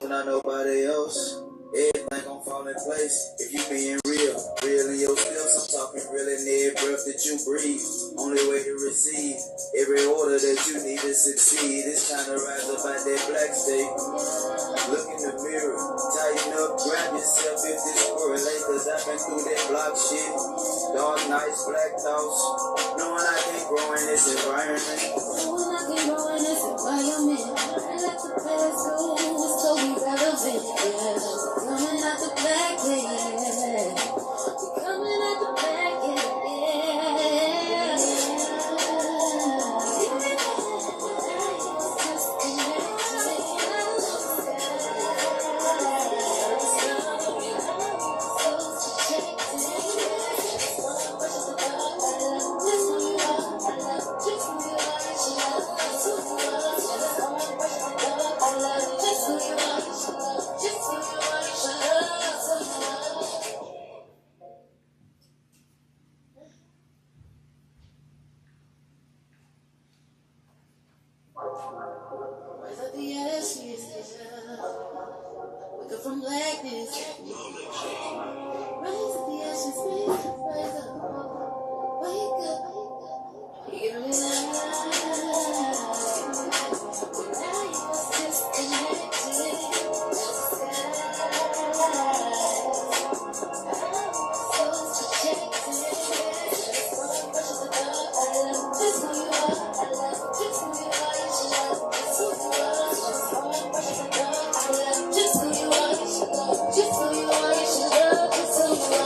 and not nobody else. Everything gon' fall in place if you being real. Real in yourself, I'm talking real in every breath that you breathe. Only way to receive every order that you need to succeed. It's time to rise up out that black state. Look in the mirror, tighten up, grab yourself if this correlate. Cause I've been through that block shit. Dark nights, black thoughts. Knowing I can't grow in this environment. Knowing I can't grow in this environment. I let the past go, it's totally relevant, yeah. Coming out the black, yeah. We're coming out the black, rise up the ashes, wake up from blackness. Rise up the ashes, rise up, wake up. Give me life. Now you're disconnected.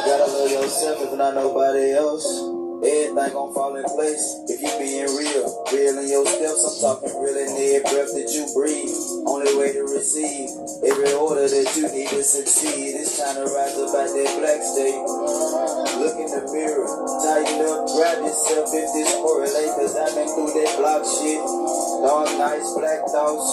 Gotta love yourself if not nobody else. Everything gon' fall in place if you being real. Real in your steps, I'm talking real in every breath that you breathe. Only way to receive every order that you need to succeed. It's time to rise up out that black state. Look in the mirror, tighten up, grab yourself if this correlate. Cause I've been through that block shit. Dark nights, black thoughts.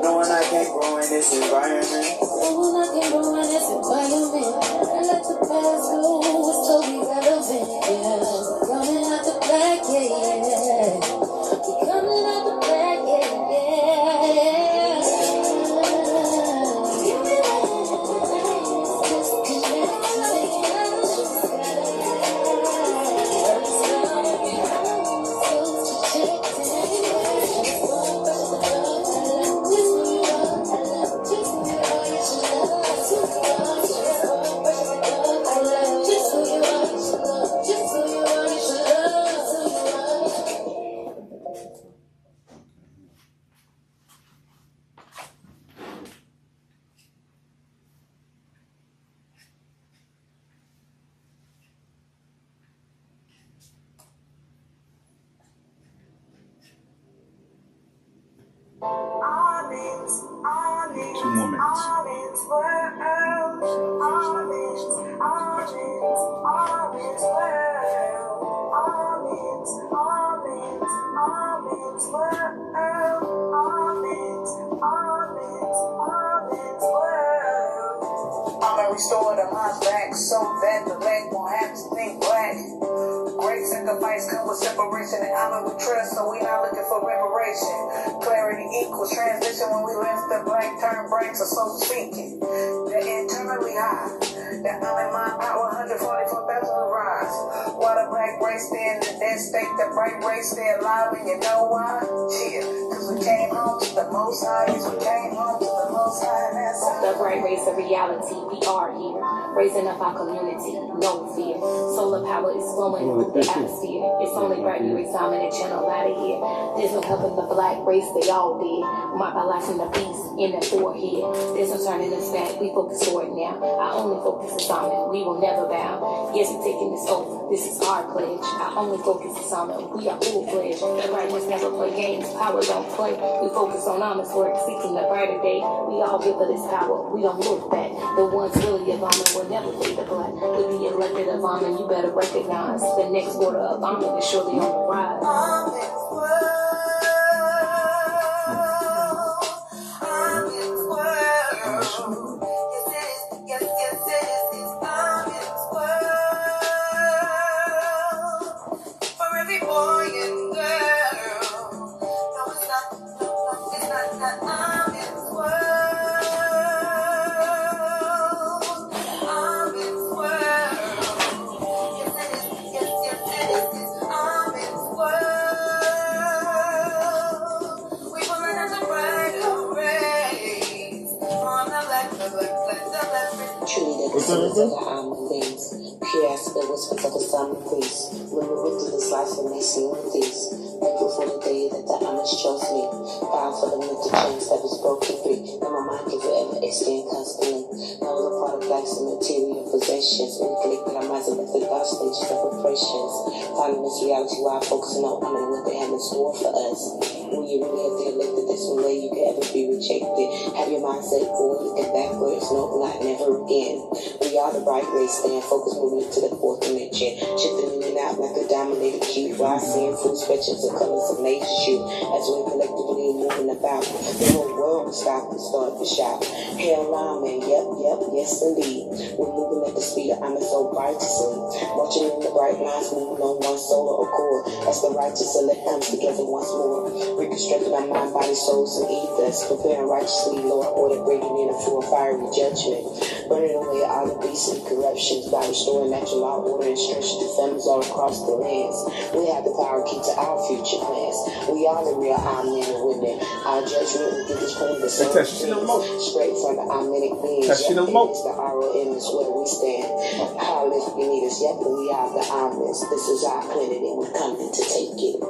Knowing I can't grow in this environment. Knowing I can't grow in this environment. I let the past go, it's totally relevant, yeah. Coming out the black, yeah. We're coming out the black, yeah. Restore the mind back so that the leg won't have to think black. Great sacrifice comes with separation and honor with trust, so we not looking for reparation. Clarity equals transition when we left the black turn breaks, or so speaking. The internally high, that unlimited power, 144,000 rise. While the black race stay in the dead state, the bright race stay alive, and you know why? Yeah, cause we came home to the most high, yes, we came home to the most high, and that's the bright race of reality, we are here, raising up our community, no fear. Solar power is flowing through the atmosphere. It's only right you examine and channel out of here. There's no helping the black race, they all did. Marked by life from the beast in the forehead. There's no turning us back, we focus forward now. Our only focus is on it, we will never bow. Yes, we're taking this oath, this is our pledge. Our only focus is on it, we are full-fledged. The right ones never play games, power don't play. We focus on honest work, seeking the brighter day. We all give of this power, we don't look back. The ones really of honor will never fade the black. With the elected of honor, you better recognize the next order of honor is surely on the rise. Truly the descendants of the almond beings. Pure as the whispers of the summer breeze. When we went through this life and they seem with these. Thankful for the day that the Amish chose me. Bound for the mental chains that was broken free. And my mind can forever extend constantly. I was a part of life's material possessions. We collected our minds and the dark stages of oppressions. Finding this reality while focusing on honoring what they have in store for us. When you really have the elected, that's one way you can ever be rejected. Have your mindset forward, looking backwards, no, not never again. We are the bright race, stand focused, moving to the fourth dimension. Shifting in and out like a dominated cube. While seeing full spectrums of colors of nature's you. As we're collectively moving about, the whole world will stop and start to shout. Hell nah, man, yep, yes indeed. We're moving at the speed of I'm so righteously. Watching in the bright lines, moving on one solar accord. As the righteous elect comes together once more. Reconstructing our mind, body, souls, and ethers. Preparing righteously, Lord, order, breaking in a full fiery judgment. Burning away all the beasts and corruptions by restoring natural law, order, and stretching to families all across the lands. We have the power key to our future plans. We are the real our men and women. Our judgment will give this plan the same straight from the omnic beings. It's the ROM is where we stand. Powerless beneath us, yet we are the omnis. This is our planet and we're coming to take it.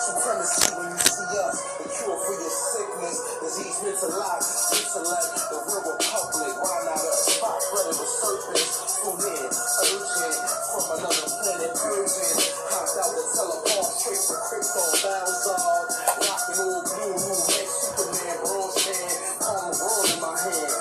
Supremacy when you see us, the cure for your sickness, disease, intellect, the real republic, why not us? Spot breaded with serpents, food in, urgent, from another planet, urgent, hopped out the teleport, straight from Krypton, Balzar, rocking old blue, new next Superman, bronze hand, palm of world in my hand.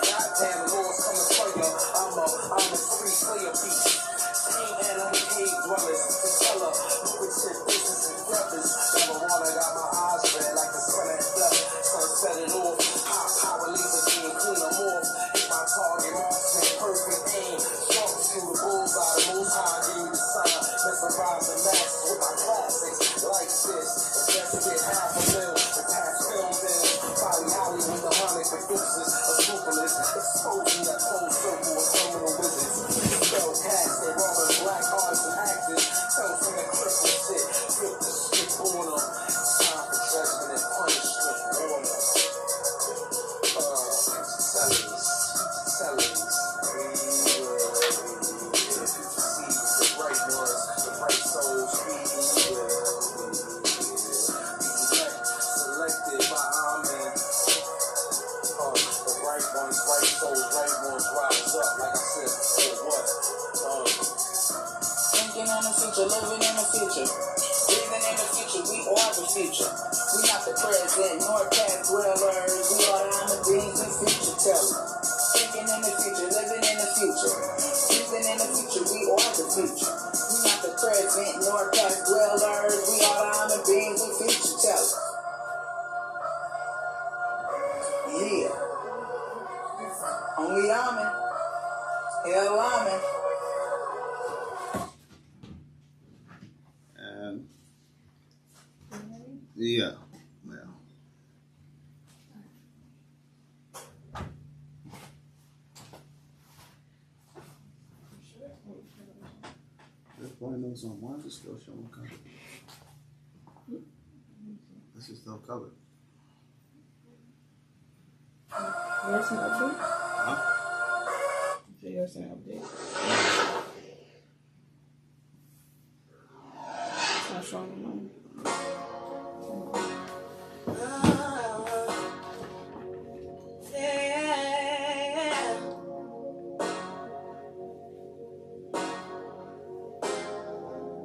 Goddamn, the Lord's coming for you, I'm a free slayer beast. King animal cave dwellers, the teller, lucrative business and brothers. Marijuana got my eyes red like the sun at blood. Sunset it off, high power lasers being clean them off. Hit my target, marksman, perfect aim. Strong through the bullseye, the most high gave me the sign. Mesmerizing masses with my classics like this. Investigate half a mil, the past film bills. Bobby Holly with the Harnick producers, a scrupulous, exposing that cold circle of criminal wizards. Spell cats, they robbing black artists and actors. Tell from the cripple shit, flip the stick on them. Time for judgment and punishment on us. Sellers. See the right ones, the right souls, selected by our men. The right ones, right souls, right ones rise up. Like I said, for what? Thinking in the future, living in the future. Breathing in the future, we are the future. We not the present, nor past dwellers. We are the honor beings and future tellers. Thinking in the future, living in the future. Breathing in the future, we are the future. We not the present, nor past dwellers. We are the honor beings and future tellers. Yeah. Only Amen. Hell Amen. Yeah, well. Just playing those on one, just still showing color. This is still colored. There's nothing. Huh? Yours an update. It's not showing mine.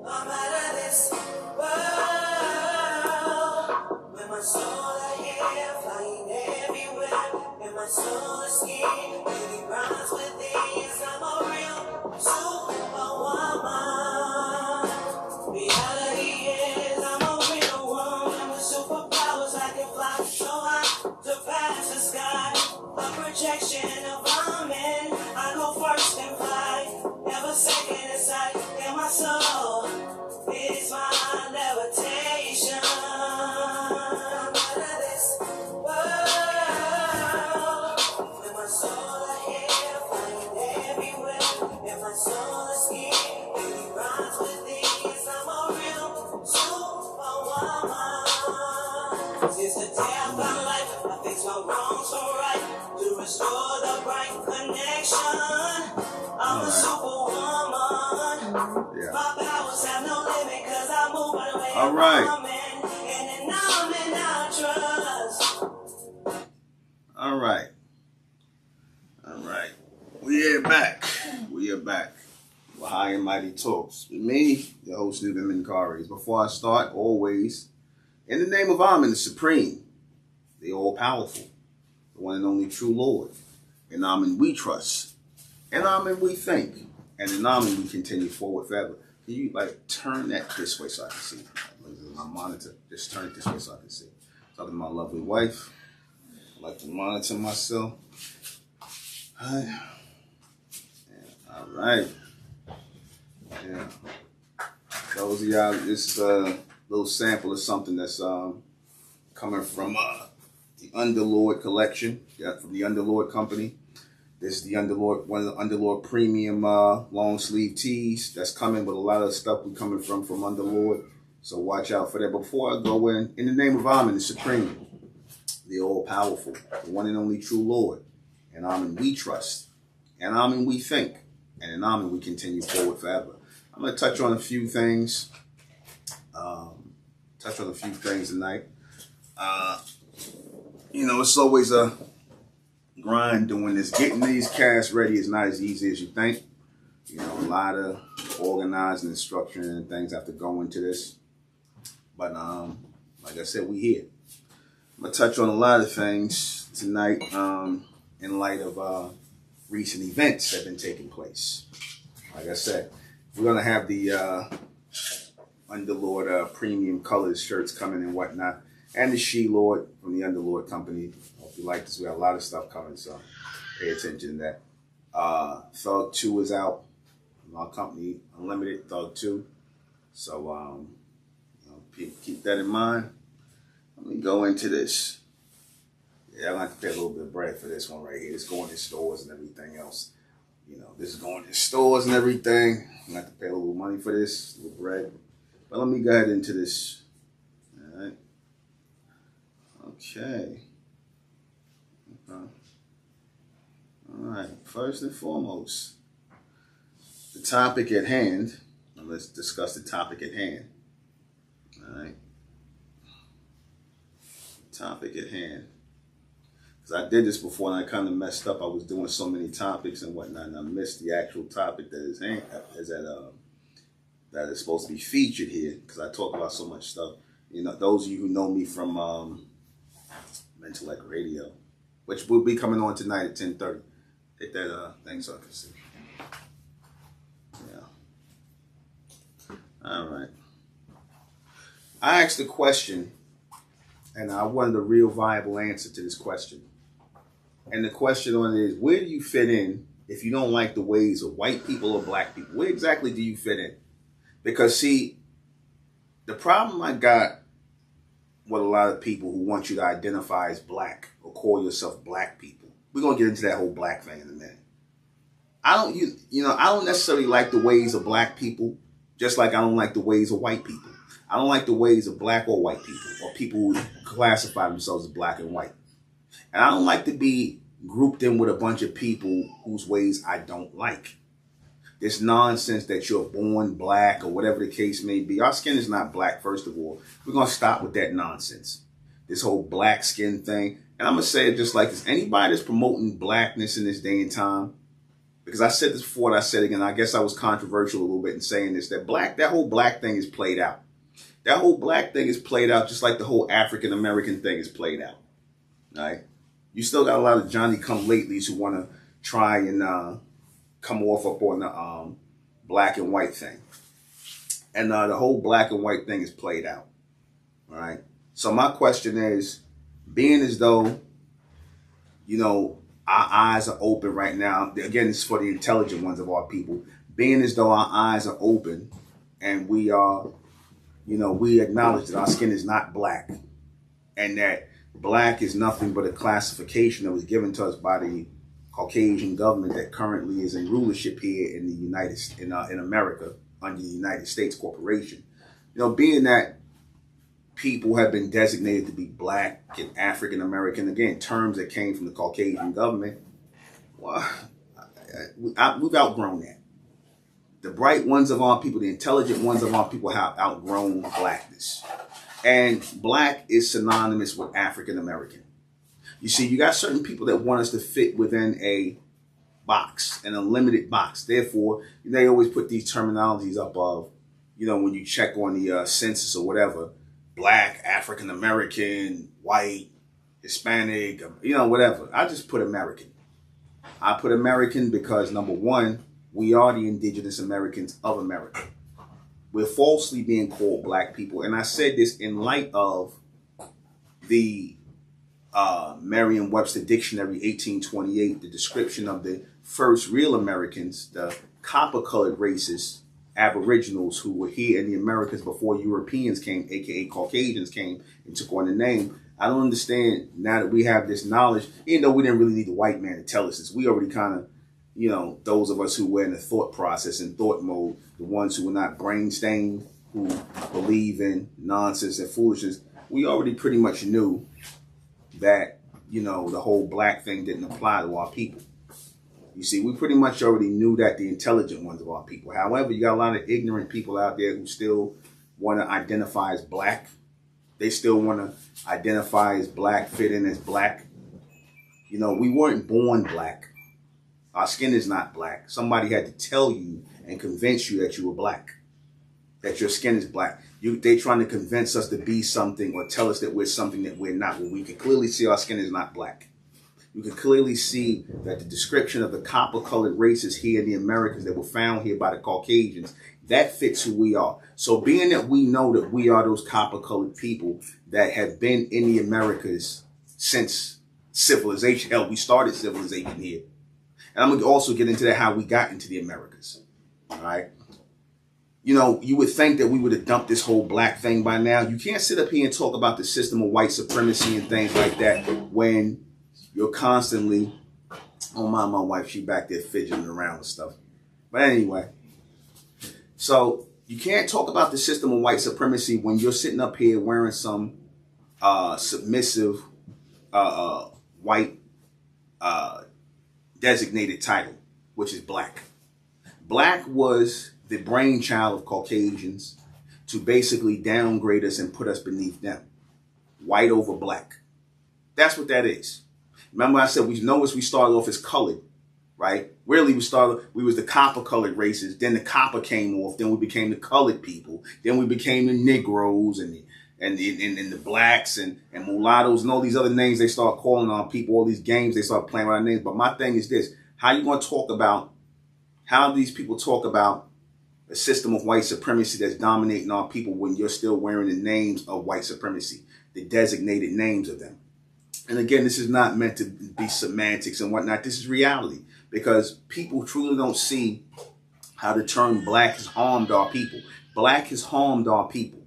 I'm out of this world. With my soul ahead, flying everywhere. And my soul is skin, really runs with these. I'm a real superwoman. Reality is I'm a real woman with superpowers. I can fly so high to pass the sky. A projection of woman. I go first and fly, never second aside. And my soul is my levitation. I'm out of this world. With my soul ahead, flying everywhere. And my soul is skin, really runs with these. I'm a real superwoman. Since the day I found life, I fix my wrongs so right to restore the right connection. I'm a superwoman. Yeah. My powers have no limit because I move by the way All right. I'm in. And then I'm in our trust. All right. All right. We are back. We are back. For High and Mighty Talks. With me, your host, Newton Minkaris. Before I start, always, in the name of Amen, the Supreme, the All-Powerful, the one and only true Lord. In Amen we trust. In Amen we think. And in Amen we continue forward forever. Can you, turn that this way so I can see? My monitor. Just turn it this way so I can see. Talking to my lovely wife. I like to monitor myself. All right. Yeah. Those of y'all, this is a little sample of something that's coming from the Underlord collection. Yeah, from the Underlord company. This is the Underlord, one of the Underlord premium long sleeve tees that's coming with a lot of stuff we coming from Underlord. So watch out for that. Before I go in the name of Amen, the Supreme, the All-Powerful, the one and only true Lord. And Amen we trust. And Amen we think. And in Amen we continue forward forever. I'm going to touch on a few things. Tonight. It's always a grind doing this. Getting these casts ready is not as easy as you think. A lot of organizing and structuring and things have to go into this. But like I said, we here. I'm going to touch on a lot of things tonight in light of recent events that have been taking place. Like I said, we're going to have the Underlord premium colored shirts coming and whatnot. And the She-Lord from the Underlord company. Hope you like this. We got a lot of stuff coming, so pay attention to that. Thug 2 is out. Our company, Unlimited Thug 2. So keep that in mind. Let me go into this. Yeah, I'm going to have to pay a little bit of bread for this one right here. It's going in stores and everything else. This is going in stores and everything. I'm going to have to pay a little money for this, a little bread. But let me go ahead into this. All right. Okay. All right. First and foremost, the topic at hand. Now let's discuss the topic at hand. All right. Topic at hand. Because I did this before and I kind of messed up. I was doing so many topics and whatnot, and I missed the actual topic that is that is supposed to be featured here. Because I talk about so much stuff. Those of you who know me from MENTELLECT Radio, which will be coming on tonight at 10:30. Hit that thing so I can see. Yeah. All right. I asked a question, and I wanted a real viable answer to this question. And the question on it is, where do you fit in if you don't like the ways of white people or black people? Where exactly do you fit in? Because, see, the problem I got with a lot of people who want you to identify as black or call yourself black people. We're going to get into that whole black thing in a minute. I don't necessarily like the ways of black people, just like I don't like the ways of white people. I don't like the ways of black or white people or people who classify themselves as black and white. And I don't like to be grouped in with a bunch of people whose ways I don't like. This nonsense that you're born black or whatever the case may be. Our skin is not black, first of all. We're going to stop with that nonsense. This whole black skin thing. And I'm going to say it just like this. Anybody that's promoting blackness in this day and time, because I said this before and I said it again, I guess I was controversial a little bit in saying this, that whole black thing is played out. That whole black thing is played out just like the whole African American thing is played out. Right? You still got a lot of Johnny-come-latelys who want to try and come off up on the black and white thing. And the whole black and white thing is played out. All right? So my question is, being as though, you know, our eyes are open right now. Again, it's for the intelligent ones of our people. Being as though our eyes are open and we are, you know, we acknowledge that our skin is not black and that black is nothing but a classification that was given to us by the Caucasian government that currently is in rulership here in the in America under the United States Corporation. You know, being that people have been designated to be black and African American, again, terms that came from the Caucasian government, well, we've outgrown that. The bright ones of our people, the intelligent ones of our people have outgrown blackness. And black is synonymous with African American. You see, you got certain people that want us to fit within a box, in a limited box. Therefore, they always put these terminologies up of, you know, when you check on the census or whatever, black, African American, white, Hispanic, you know, whatever. I just put American. I put American because, number one, we are the indigenous Americans of America. We're falsely being called black people. And I said this in light of the Merriam-Webster Dictionary 1828, the description of the first real Americans, the copper-colored races, Aboriginals who were here in the Americas before Europeans came, aka Caucasians came and took on the name. I don't understand now that we have this knowledge, even though we didn't really need the white man to tell us this. We already kind of, you know, those of us who were in the thought process and thought mode, the ones who were not brain stained, who believe in nonsense and foolishness, we already pretty much knew that, you know, the whole black thing didn't apply to our people. You see, we pretty much already knew that, the intelligent ones of our people. However, you got a lot of ignorant people out there who still want to identify as black. They still want to identify as black, fit in as black. You know, we weren't born black. Our skin is not black. Somebody had to tell you and convince you that you were black, that your skin is black. They trying to convince us to be something or tell us that we're something that we're not. Well, we can clearly see our skin is not black. You can clearly see that the description of the copper-colored races here in the Americas that were found here by the Caucasians, that fits who we are. So being that we know that we are those copper-colored people that have been in the Americas since civilization, hell, we started civilization here. And I'm going to also get into that, how we got into the Americas. All right. You know, you would think that we would have dumped this whole black thing by now. You can't sit up here and talk about the system of white supremacy and things like that when you're constantly, oh my wife, she back there fidgeting around with stuff. But anyway, so you can't talk about the system of white supremacy when you're sitting up here wearing some submissive white designated title, which is black. Black was the brainchild of Caucasians to basically downgrade us and put us beneath them. White over black. That's what that is. Remember I said we started off as colored, right? Really, we was the copper-colored races. Then the copper came off. Then we became the colored people. Then we became the Negroes and the blacks and mulattoes and all these other names they start calling on people. All these games they start playing with our names. But my thing is this: how you going to talk about how these people talk about a system of white supremacy that's dominating our people when you're still wearing the names of white supremacy, the designated names of them? And again, this is not meant to be semantics and whatnot. This is reality, because people truly don't see how the term black has harmed our people. Black has harmed our people.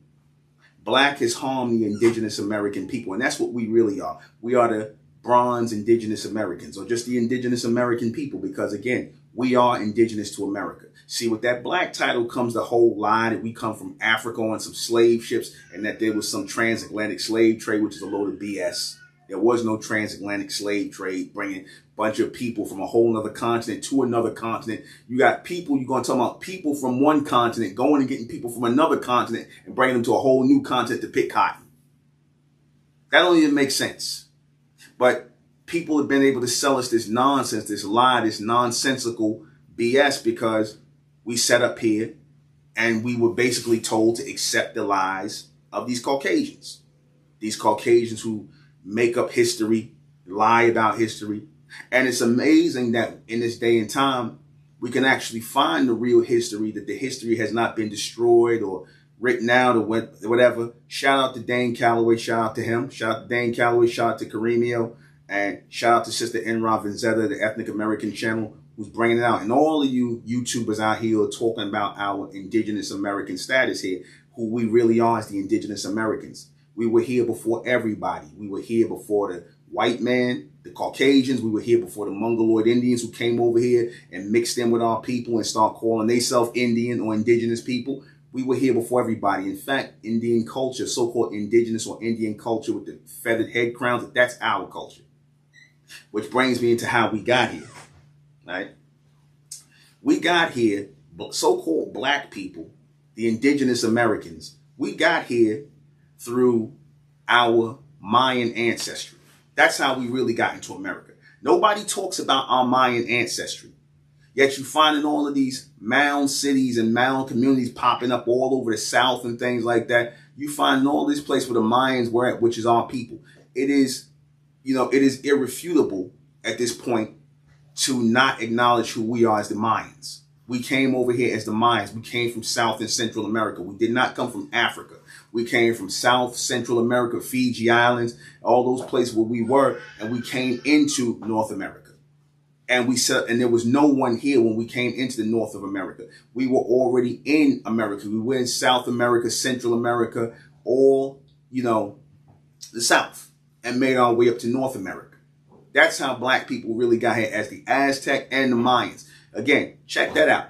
Black has harmed the indigenous American people. And that's what we really are. We are the bronze indigenous Americans, or just the indigenous American people, because again, we are indigenous to America. See, with that black title comes the whole lie that we come from Africa on some slave ships and that there was some transatlantic slave trade, which is a load of BS. There was no transatlantic slave trade bringing a bunch of people from a whole other continent to another continent. You got people, you're going to talk about people from one continent going and getting people from another continent and bringing them to a whole new continent to pick cotton. That don't even make sense. But people have been able to sell us this nonsense, this lie, this nonsensical BS because we set up here and we were basically told to accept the lies of these Caucasians. These Caucasians who make up history, lie about history. And it's amazing that in this day and time, we can actually find the real history, that the history has not been destroyed or written out or whatever. Shout out to Dane Calloway. Shout out to him. Shout out to Dane Calloway. Shout out to Kareemio. And shout out to Sister Enra Vanzetta, the Ethnic American channel, who's bringing it out. And all of you YouTubers out here are talking about our indigenous American status here. Who we really are is the indigenous Americans. We were here before everybody. We were here before the white man, the Caucasians. We were here before the Mongoloid Indians who came over here and mixed in with our people and start calling themselves Indian or indigenous people. We were here before everybody. In fact, Indian culture, so-called indigenous or Indian culture with the feathered head crowns, that's our culture. Which brings me into how we got here, right? We got here, so-called black people, the indigenous Americans, we got here through our Mayan ancestry. That's how we really got into America. Nobody talks about our Mayan ancestry. Yet you find in all of these mound cities and mound communities popping up all over the South and things like that. You find in all this place where the Mayans were at, which is our people. It is, it is irrefutable at this point to not acknowledge who we are as the Mayans. We came over here as the Mayans. We came from South and Central America. We did not come from Africa. We came from South, Central America, Fiji Islands, all those places where we were, and we came into North America. And there was no one here when we came into the North of America. We were already in America. We were in South America, Central America, all, the South, and made our way up to North America. That's how black people really got here, as the Aztec and the Mayans. Again, check that out.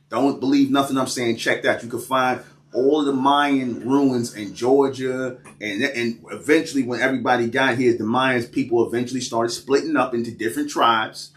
Don't believe nothing I'm saying. Check that. You can find all of the Mayan ruins in Georgia. And eventually, when everybody got here, the Mayans people eventually started splitting up into different tribes.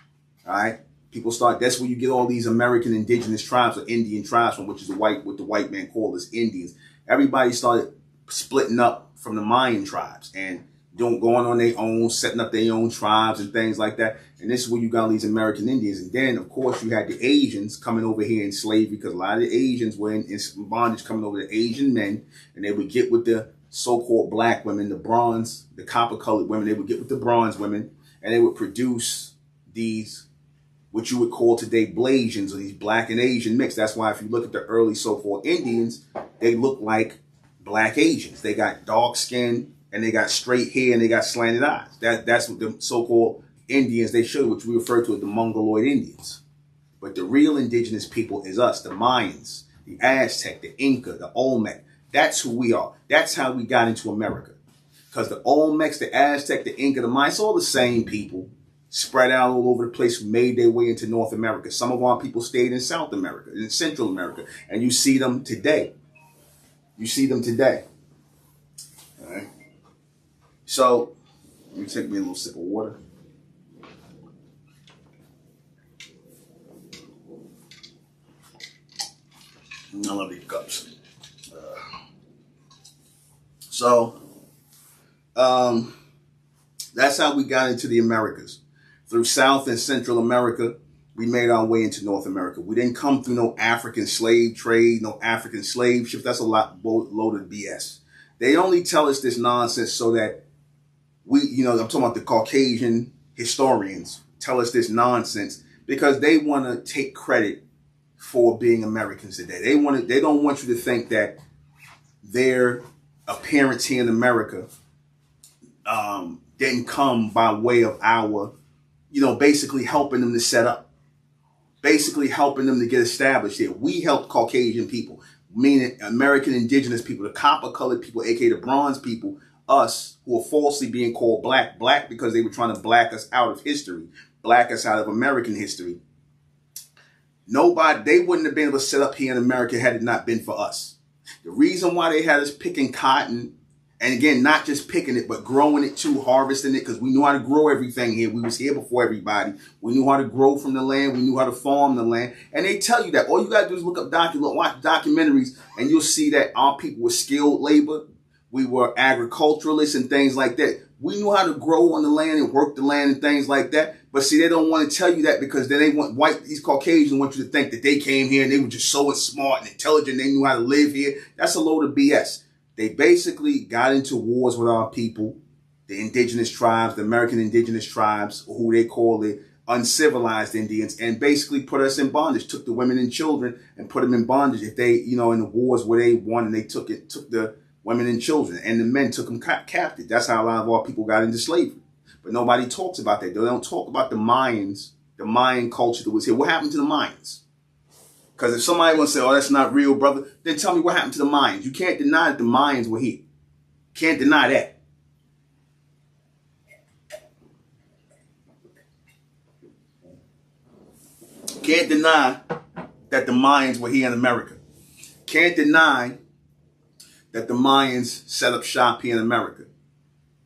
All right. That's where you get all these American indigenous tribes or Indian tribes from, which is what the white man called as Indians. Everybody started splitting up from the Mayan tribes and going on their own, setting up their own tribes and things like that. And this is where you got all these American Indians. And then, of course, you had the Asians coming over here in slavery, because a lot of the Asians were in bondage, coming over to Asian men. And they would get with the so-called black women, the copper-colored women. They would get with the bronze women, and they would produce these, what you would call today Blasians, or these black and Asian mix. That's why if you look at the early so-called Indians, they look like black Asians. They got dark skin, and they got straight hair, and they got slanted eyes. That's what the so-called Indians they showed, which we refer to as the Mongoloid Indians. But the real indigenous people is us, the Mayans, the Aztec, the Inca, the Olmec. That's who we are. That's how we got into America. Because the Olmecs, the Aztec, the Inca, the Mayans, all the same people spread out all over the place who made their way into North America. Some of our people stayed in South America, in Central America, and you see them today. All right. So, let me take me a little sip of water. I love these cups. That's how we got into the Americas. Through South and Central America, we made our way into North America. We didn't come through no African slave trade, no African slave ship. That's a load of BS. They only tell us this nonsense so that I'm talking about the Caucasian historians tell us this nonsense because they want to take credit for being Americans today. They don't want you to think that their appearance here in America didn't come by way of our, basically helping them to set up, basically helping them to get established here. We helped Caucasian people, meaning American indigenous people, the copper-colored people, aka the bronze people, us, who are falsely being called black because they were trying to black us out of history, black us out of American history. They wouldn't have been able to set up here in America had it not been for us. The reason why they had us picking cotton And again, not just picking it, but growing it too, harvesting it, because we knew how to grow everything here. We was here before everybody. We knew how to grow from the land. We knew how to farm the land. And they tell you that. All you got to do is look up watch documentaries, and you'll see that our people were skilled labor. We were agriculturalists and things like that. We knew how to grow on the land and work the land and things like that. But see, they don't want to tell you that because then they want these Caucasians want you to think that they came here and they were just so smart and intelligent. They knew how to live here. That's a load of BS. They basically got into wars with our people, the indigenous tribes, the American indigenous tribes, or who they call the uncivilized Indians, and basically put us in bondage, took the women and children and put them in bondage. If they, in the wars where they won, and they took the women and children, and the men took them captive. That's how a lot of our people got into slavery. But nobody talks about that. They don't talk about the Mayans, the Mayan culture that was here. What happened to the Mayans? Because if somebody wants to say, oh, that's not real, brother, then tell me what happened to the Mayans. You can't deny that the Mayans were here. Can't deny that. Can't deny that the Mayans were here in America. Can't deny that the Mayans set up shop here in America.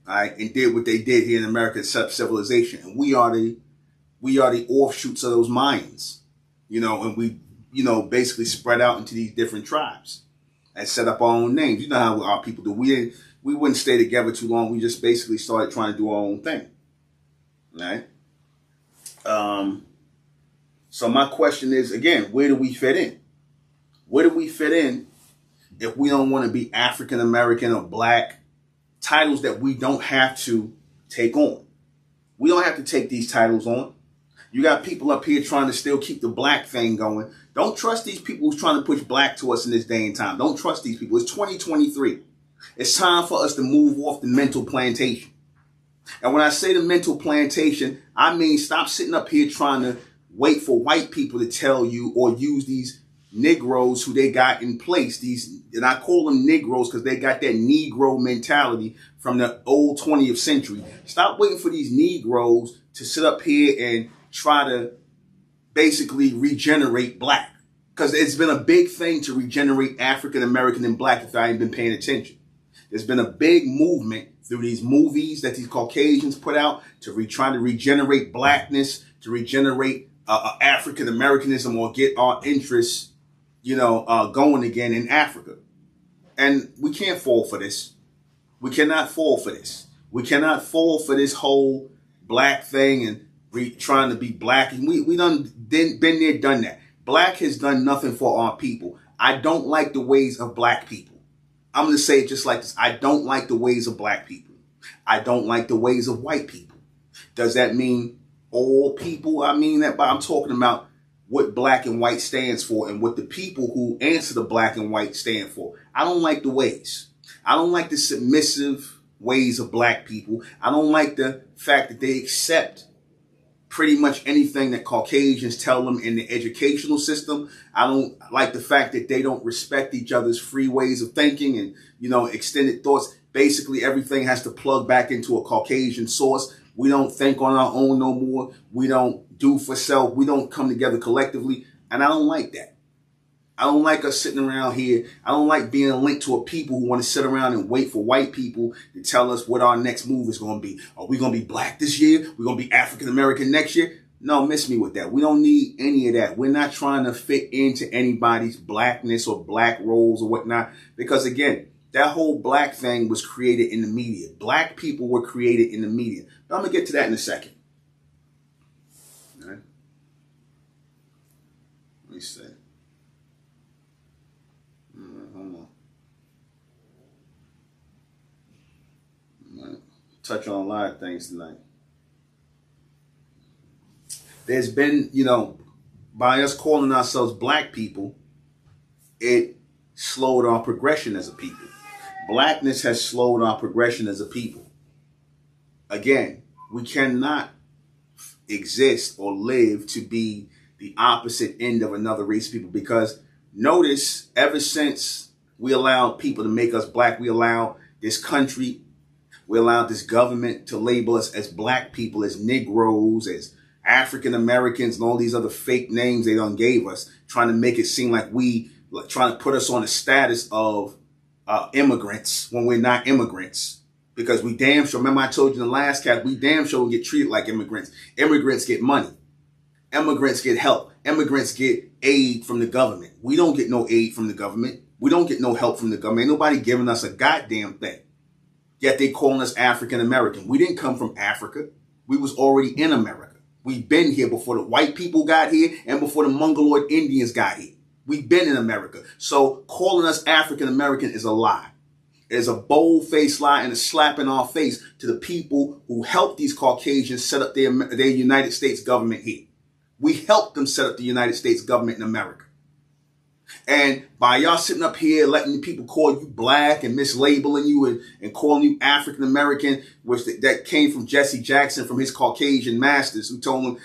All right, and did what they did here in America, set up civilization. And we are the offshoots of those Mayans. And we basically spread out into these different tribes and set up our own names. You know how our people do. We wouldn't stay together too long. We just basically started trying to do our own thing. Right? So my question is, again, where do we fit in? Where do we fit in if we don't want to be African American or black, titles that we don't have to take on? We don't have to take these titles on. You got people up here trying to still keep the black thing going. Don't trust these people who's trying to push black to us in this day and time. Don't trust these people. It's 2023. It's time for us to move off the mental plantation. And when I say the mental plantation, I mean stop sitting up here trying to wait for white people to tell you or use these Negroes who they got in place. And I call them Negroes because they got that Negro mentality from the old 20th century. Stop waiting for these Negroes to sit up here and try to basically regenerate black. Because it's been a big thing to regenerate African American and black if I ain't been paying attention. There's been a big movement through these movies that these Caucasians put out to try to regenerate blackness, to regenerate African Americanism, or get our interests going again in Africa. And we can't fall for this. We cannot fall for this. We cannot fall for this whole black thing and trying to be black. And we done been there, done that. Black has done nothing for our people. I don't like the ways of black people. I'm going to say it just like this. I don't like the ways of black people. I don't like the ways of white people. Does that mean all people? I mean that, but I'm talking about what black and white stands for and what the people who answer the black and white stand for. I don't like the ways. I don't like the submissive ways of black people. I don't like the fact that they accept pretty much anything that Caucasians tell them in the educational system. I don't like the fact that they don't respect each other's free ways of thinking and, extended thoughts. Basically, everything has to plug back into a Caucasian source. We don't think on our own no more. We don't do for self. We don't come together collectively. And I don't like that. I don't like us sitting around here. I don't like being linked to a people who want to sit around and wait for white people to tell us what our next move is going to be. Are we going to be black this year? We're going to be African American next year? No, miss me with that. We don't need any of that. We're not trying to fit into anybody's blackness or black roles or whatnot. Because again, that whole black thing was created in the media. Black people were created in the media. But I'm going to get to that in a second. All right. Let me see. Touch on a lot of things tonight. There's been, by us calling ourselves black people, it slowed our progression as a people. Blackness has slowed our progression as a people. Again, we cannot exist or live to be the opposite end of another race of people, because notice, ever since we allowed people to make us black, we allowed this country, we allowed this government to label us as black people, as Negroes, as African Americans, and all these other fake names they done gave us, trying to make it seem like trying to put us on a status of immigrants when we're not immigrants. Because we damn sure, remember I told you in the last cast, we damn sure get treated like immigrants. Immigrants get money. Immigrants get help. Immigrants get aid from the government. We don't get no aid from the government. We don't get no help from the government. Ain't nobody giving us a goddamn thing. Yet they calling us African American. We didn't come from Africa. We was already in America. We've been here before the white people got here and before the Mongoloid Indians got here. We've been in America. So calling us African American is a lie. It is a bold-faced lie and a slap in our face to the people who helped these Caucasians set up their United States government here. We helped them set up the United States government in America. And by y'all sitting up here letting people call you black and mislabeling you and calling you African American, which that came from Jesse Jackson from his Caucasian masters who told him,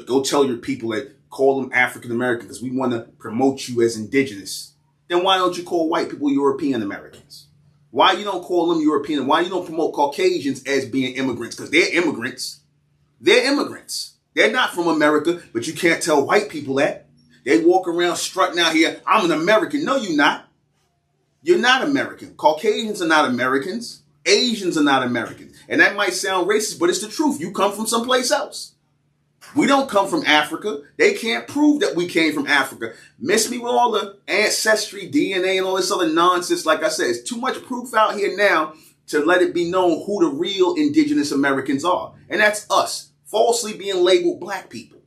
go tell your people that call them African American because we want to promote you as indigenous. Then why don't you call white people European Americans? Why you don't call them European? Why you don't promote Caucasians as being immigrants? Because they're immigrants. They're immigrants. They're not from America, but you can't tell white people that. They walk around strutting out here, I'm an American. No, you're not. You're not American. Caucasians are not Americans. Asians are not Americans. And that might sound racist, but it's the truth. You come from someplace else. We don't come from Africa. They can't prove that we came from Africa. Miss me with all the ancestry, DNA, and all this other nonsense. Like I said, it's too much proof out here now to let it be known who the real indigenous Americans are. And that's us, falsely being labeled black people.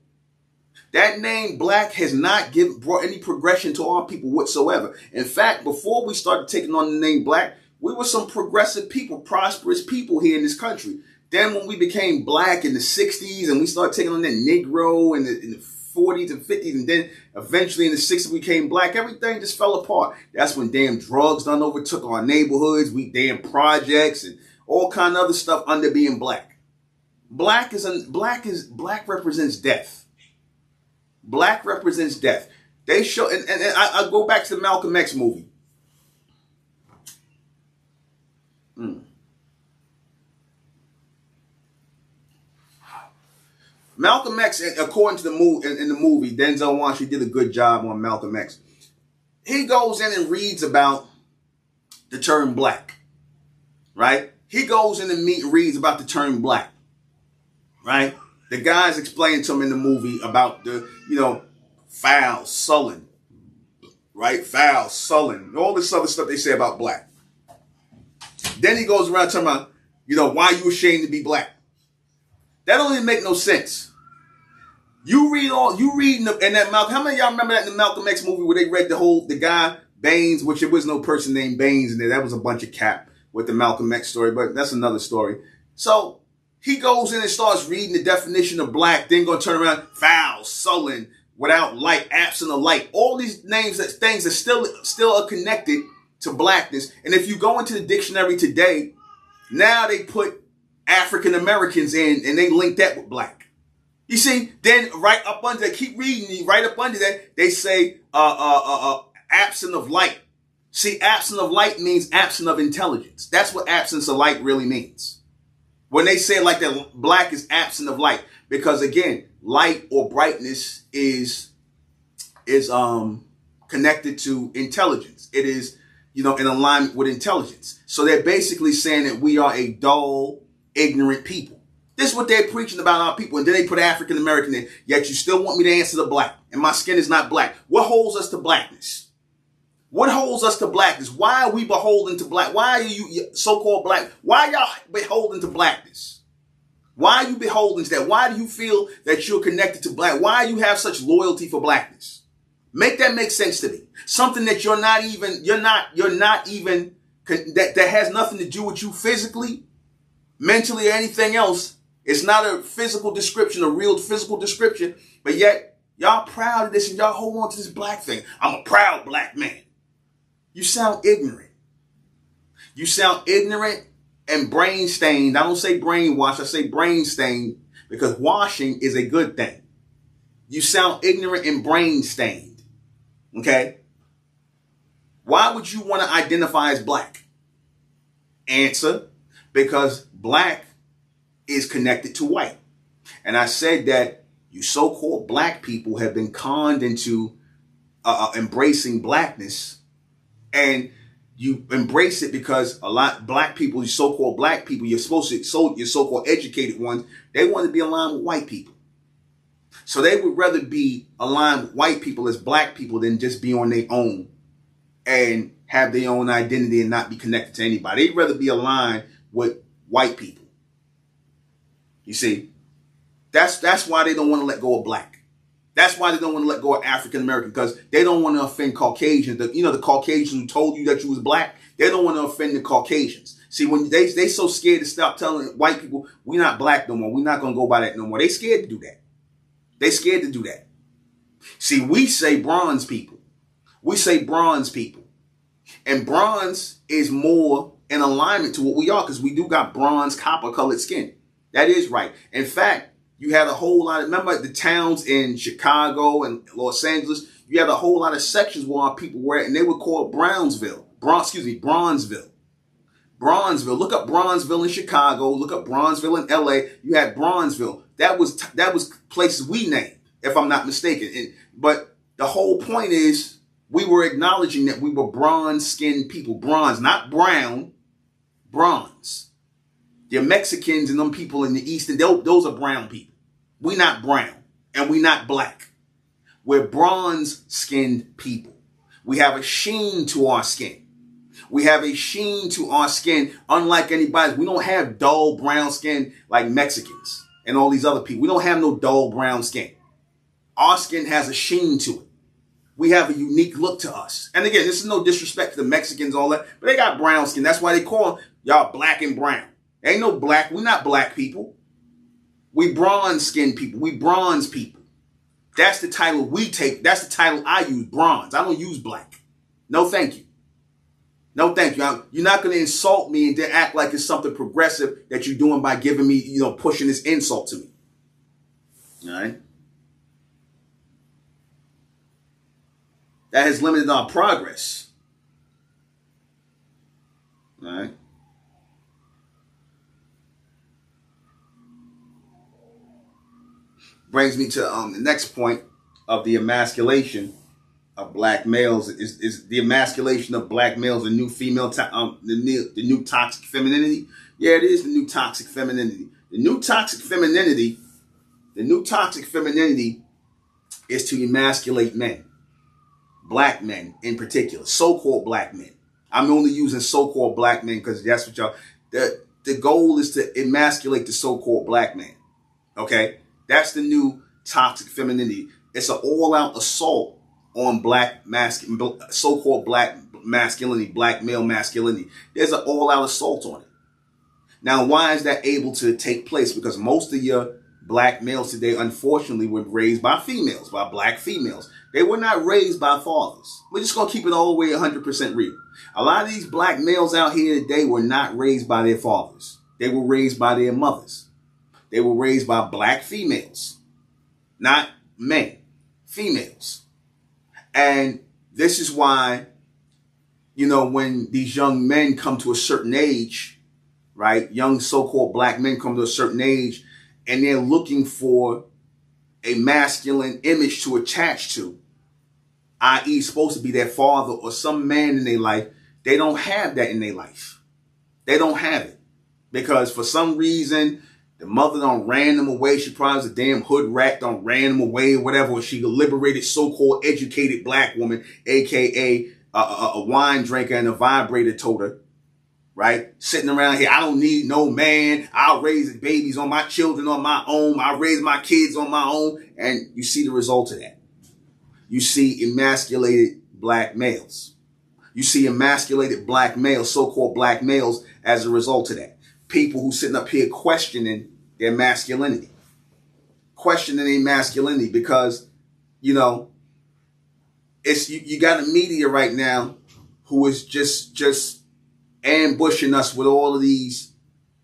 That name black has not brought any progression to our people whatsoever. In fact, before we started taking on the name black, we were some progressive people, prosperous people here in this country. Then when we became black in the 60s and we started taking on that Negro in the 40s and 50s, and then eventually in the 60s we became black, everything just fell apart. That's when damn drugs done overtook our neighborhoods, we damn projects and all kind of other stuff under being black. Black represents death. Black represents death. They show, and I go back to the Malcolm X movie. Malcolm X, according to the movie, in the movie, Denzel Washington did a good job on Malcolm X. He goes in and reads about the term black, right? He goes in and reads about the term black, right? The guys explain to him in the movie about the, foul, sullen, right? Foul, sullen, all this other stuff they say about black. Then he goes around talking about, why you ashamed to be black? That don't even make no sense. You read in that Malcolm, how many of y'all remember that in the Malcolm X movie where they read the guy, Baines, which it was no person named Baines in there. That was a bunch of cap with the Malcolm X story, but that's another story. So, he goes in and starts reading the definition of black, then going to turn around, foul, sullen, without light, absent of light. All these things that still are connected to blackness. And if you go into the dictionary today, now they put African Americans in and they link that with black. You see, then right up under that, keep reading, right up under that, they say absent of light. See, absent of light means absent of intelligence. That's what absence of light really means. When they say it like that, black is absent of light. Because again, light or brightness is connected to intelligence. It is, in alignment with intelligence. So they're basically saying that we are a dull, ignorant people. This is what they're preaching about our people. And then they put African American in. Yet you still want me to answer the black. And my skin is not black. What holds us to blackness? What holds us to blackness? Why are we beholden to black? Why are you so-called black? Why are y'all beholden to blackness? Why are you beholden to that? Why do you feel that you're connected to black? Why do you have such loyalty for blackness? Make that make sense to me. Something that you're not even, that has nothing to do with you physically, mentally, or anything else. It's not a physical description, a real physical description, but yet y'all proud of this and y'all hold on to this black thing. I'm a proud black man. You sound ignorant. You sound ignorant and brain stained. I don't say brainwashed. I say brain stained because washing is a good thing. You sound ignorant and brain stained. Okay? Why would you want to identify as black? Answer, because black is connected to white. And I said that you so-called black people have been conned into embracing blackness. And you embrace it because a lot black people, you so-called black people, your so-called educated ones, they want to be aligned with white people. So they would rather be aligned with white people as black people than just be on their own and have their own identity and not be connected to anybody. They'd rather be aligned with white people. You see, that's why they don't want to let go of black. That's why they don't want to let go of African American, because they don't want to offend Caucasians. The Caucasians who told you that you was black, they don't want to offend the Caucasians. See, when they so scared to stop telling white people, we're not black no more, we're not going to go by that no more. They scared to do that. They scared to do that. See, we say bronze people. We say bronze people. And bronze is more in alignment to what we are, because we do got bronze, copper colored skin. That is right. In fact, you had a whole lot of, remember the towns in Chicago and Los Angeles, you had a whole lot of sections where our people were at, and they were called Bronzeville. Bronzeville. Look up Bronzeville in Chicago. Look up Bronzeville in LA. You had Bronzeville. That was places we named, if I'm not mistaken. But the whole point is we were acknowledging that we were bronze-skinned people. Bronze, not brown. Bronze. The Mexicans and them people in the East, those are brown people. We not brown, and we not black. We're bronze-skinned people. We have a sheen to our skin. We have a sheen to our skin, unlike anybody. We don't have dull brown skin like Mexicans and all these other people. We don't have no dull brown skin. Our skin has a sheen to it. We have a unique look to us. And again, this is no disrespect to the Mexicans, all that, but they got brown skin. That's why they call y'all black and brown. Ain't no black. We're not black people. We bronze-skinned people. We bronze people. That's the title we take. That's the title I use, bronze. I don't use black. No, thank you. No, thank you. You're not going to insult me and then act like it's something progressive that you're doing by giving me, pushing this insult to me. All right? That has limited our progress. All right? Brings me to the next point of the emasculation of black males is the emasculation of black males, the new female, the new toxic femininity. Yeah, it is the new toxic femininity. The new toxic femininity is to emasculate men, black men in particular, so-called black men. I'm only using so-called black men because that's what y'all. The goal is to emasculate the so-called black man. Okay. That's the new toxic femininity. It's an all-out assault on so-called black masculinity, black male masculinity. There's an all-out assault on it. Now, why is that able to take place? Because most of your black males today, unfortunately, were raised by females, by black females. They were not raised by fathers. We're just going to keep it all the way 100% real. A lot of these black males out here today were not raised by their fathers. They were raised by their mothers. They were raised by black females, not men, females. And this is why, when these young men come to a certain age, right? Young so-called black men come to a certain age and they're looking for a masculine image to attach to, i.e. supposed to be their father or some man in their life. They don't have that in their life. They don't have it because for some reason, the mother done ran them away. She probably was a damn hood rat, done ran them away or whatever. Or she a liberated so-called educated black woman, a.k.a. a wine drinker and a vibrator told her, right? Sitting around here, I don't need no man. I'll raise babies on my children on my own. I'll raise my kids on my own. And you see the result of that. You see emasculated black males. You see emasculated black males, so-called black males as a result of that. People who sitting up here questioning their masculinity. Questioning their masculinity because, it's you got a media right now who is just ambushing us with all of these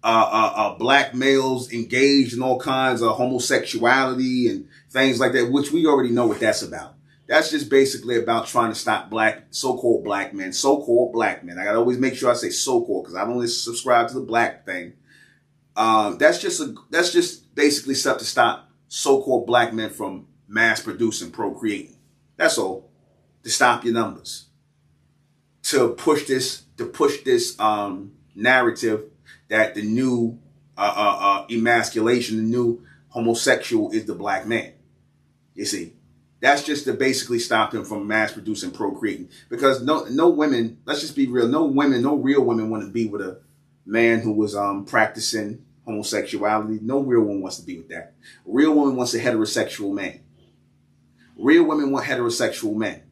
black males engaged in all kinds of homosexuality and things like that, which we already know what that's about. That's just basically about trying to stop so-called black men. I gotta always make sure I say so-called because I don't subscribe to the black thing. That's just basically stuff to stop so-called black men from mass producing, procreating. That's all. To stop your numbers. to push this narrative that the new emasculation, the new homosexual is the black man. You see, that's just to basically stop him from mass producing, procreating. Because no women, let's just be real, no real women want to be with a man who was practicing homosexuality. No real woman wants to be with that. A real woman wants a heterosexual man. Real women want heterosexual men.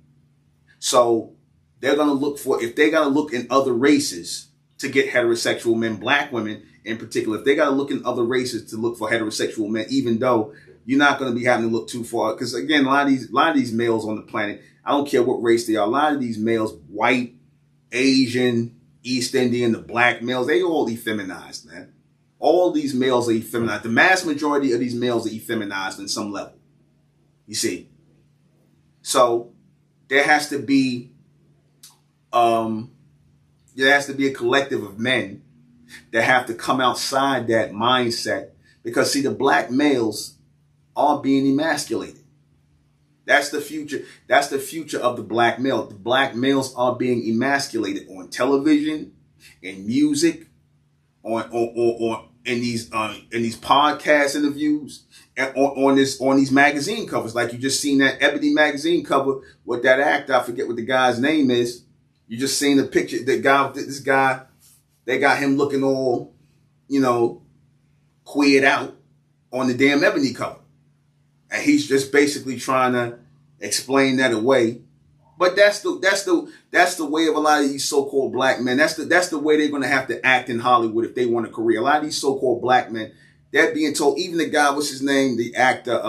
So they're going to look for, if they got to look in other races to get heterosexual men, black women in particular, if they got to look in other races to look for heterosexual men, even though you're not going to be having to look too far. Because again, a lot of these males on the planet, I don't care what race they are, a lot of these males, white, Asian, East Indian, the black males, they all effeminized, man. All these males are effeminized. The mass majority of these males are effeminized on some level. You see? So there has to be a collective of men that have to come outside that mindset, because see, the black males are being emasculated. That's the future. That's the future of the black male. The black males are being emasculated on television, in music, in these podcast interviews, and on these magazine covers. Like you just seen that Ebony magazine cover with that actor. I forget what the guy's name is. You just seen the picture. This guy, they got him looking all, queered out on the damn Ebony cover. And he's just basically trying to explain that away. But that's the way of a lot of these so-called black men. That's the way they're going to have to act in Hollywood if they want a career. A lot of these so-called black men, they're being told, even the guy, what's his name? The actor,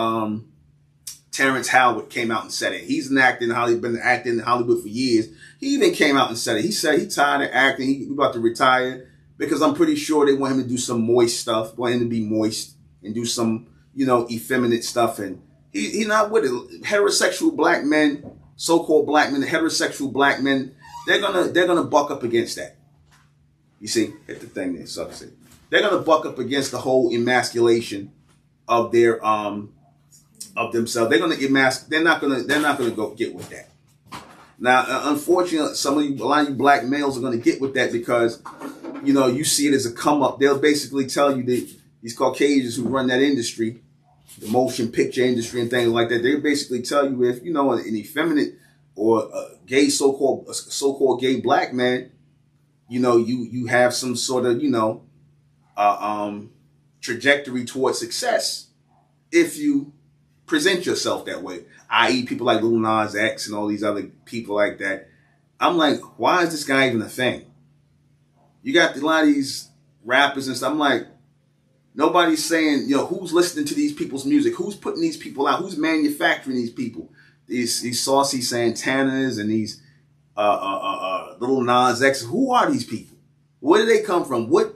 Terrence Howard came out and said it. He's an actor in Hollywood, been acting in Hollywood for years. He even came out and said it. He said he's tired of acting. He's about to retire because I'm pretty sure they want him to do some moist stuff, want him to be moist and do some, effeminate stuff. And he's not with it. Heterosexual black men, so-called black men, the heterosexual black men, they're gonna buck up against that. You see, hit the thing there, sucks it. They're gonna buck up against the whole emasculation of their of themselves. They're not gonna go get with that. Now, unfortunately, a lot of you black males are gonna get with that because you see it as a come up. They'll basically tell you that these Caucasians who run that industry, the motion picture industry and things like that, they basically tell you if an effeminate or a gay so-called gay black man, you have some sort of trajectory towards success if you present yourself that way, i.e. people like Lil Nas X and all these other people like that. I'm like, why is this guy even a thing? You got a lot of these rappers and stuff. I'm like, nobody's saying, who's listening to these people's music? Who's putting these people out? Who's manufacturing these people? These Saucy Santanas and these Lil Nas X. Who are these people? Where do they come from? What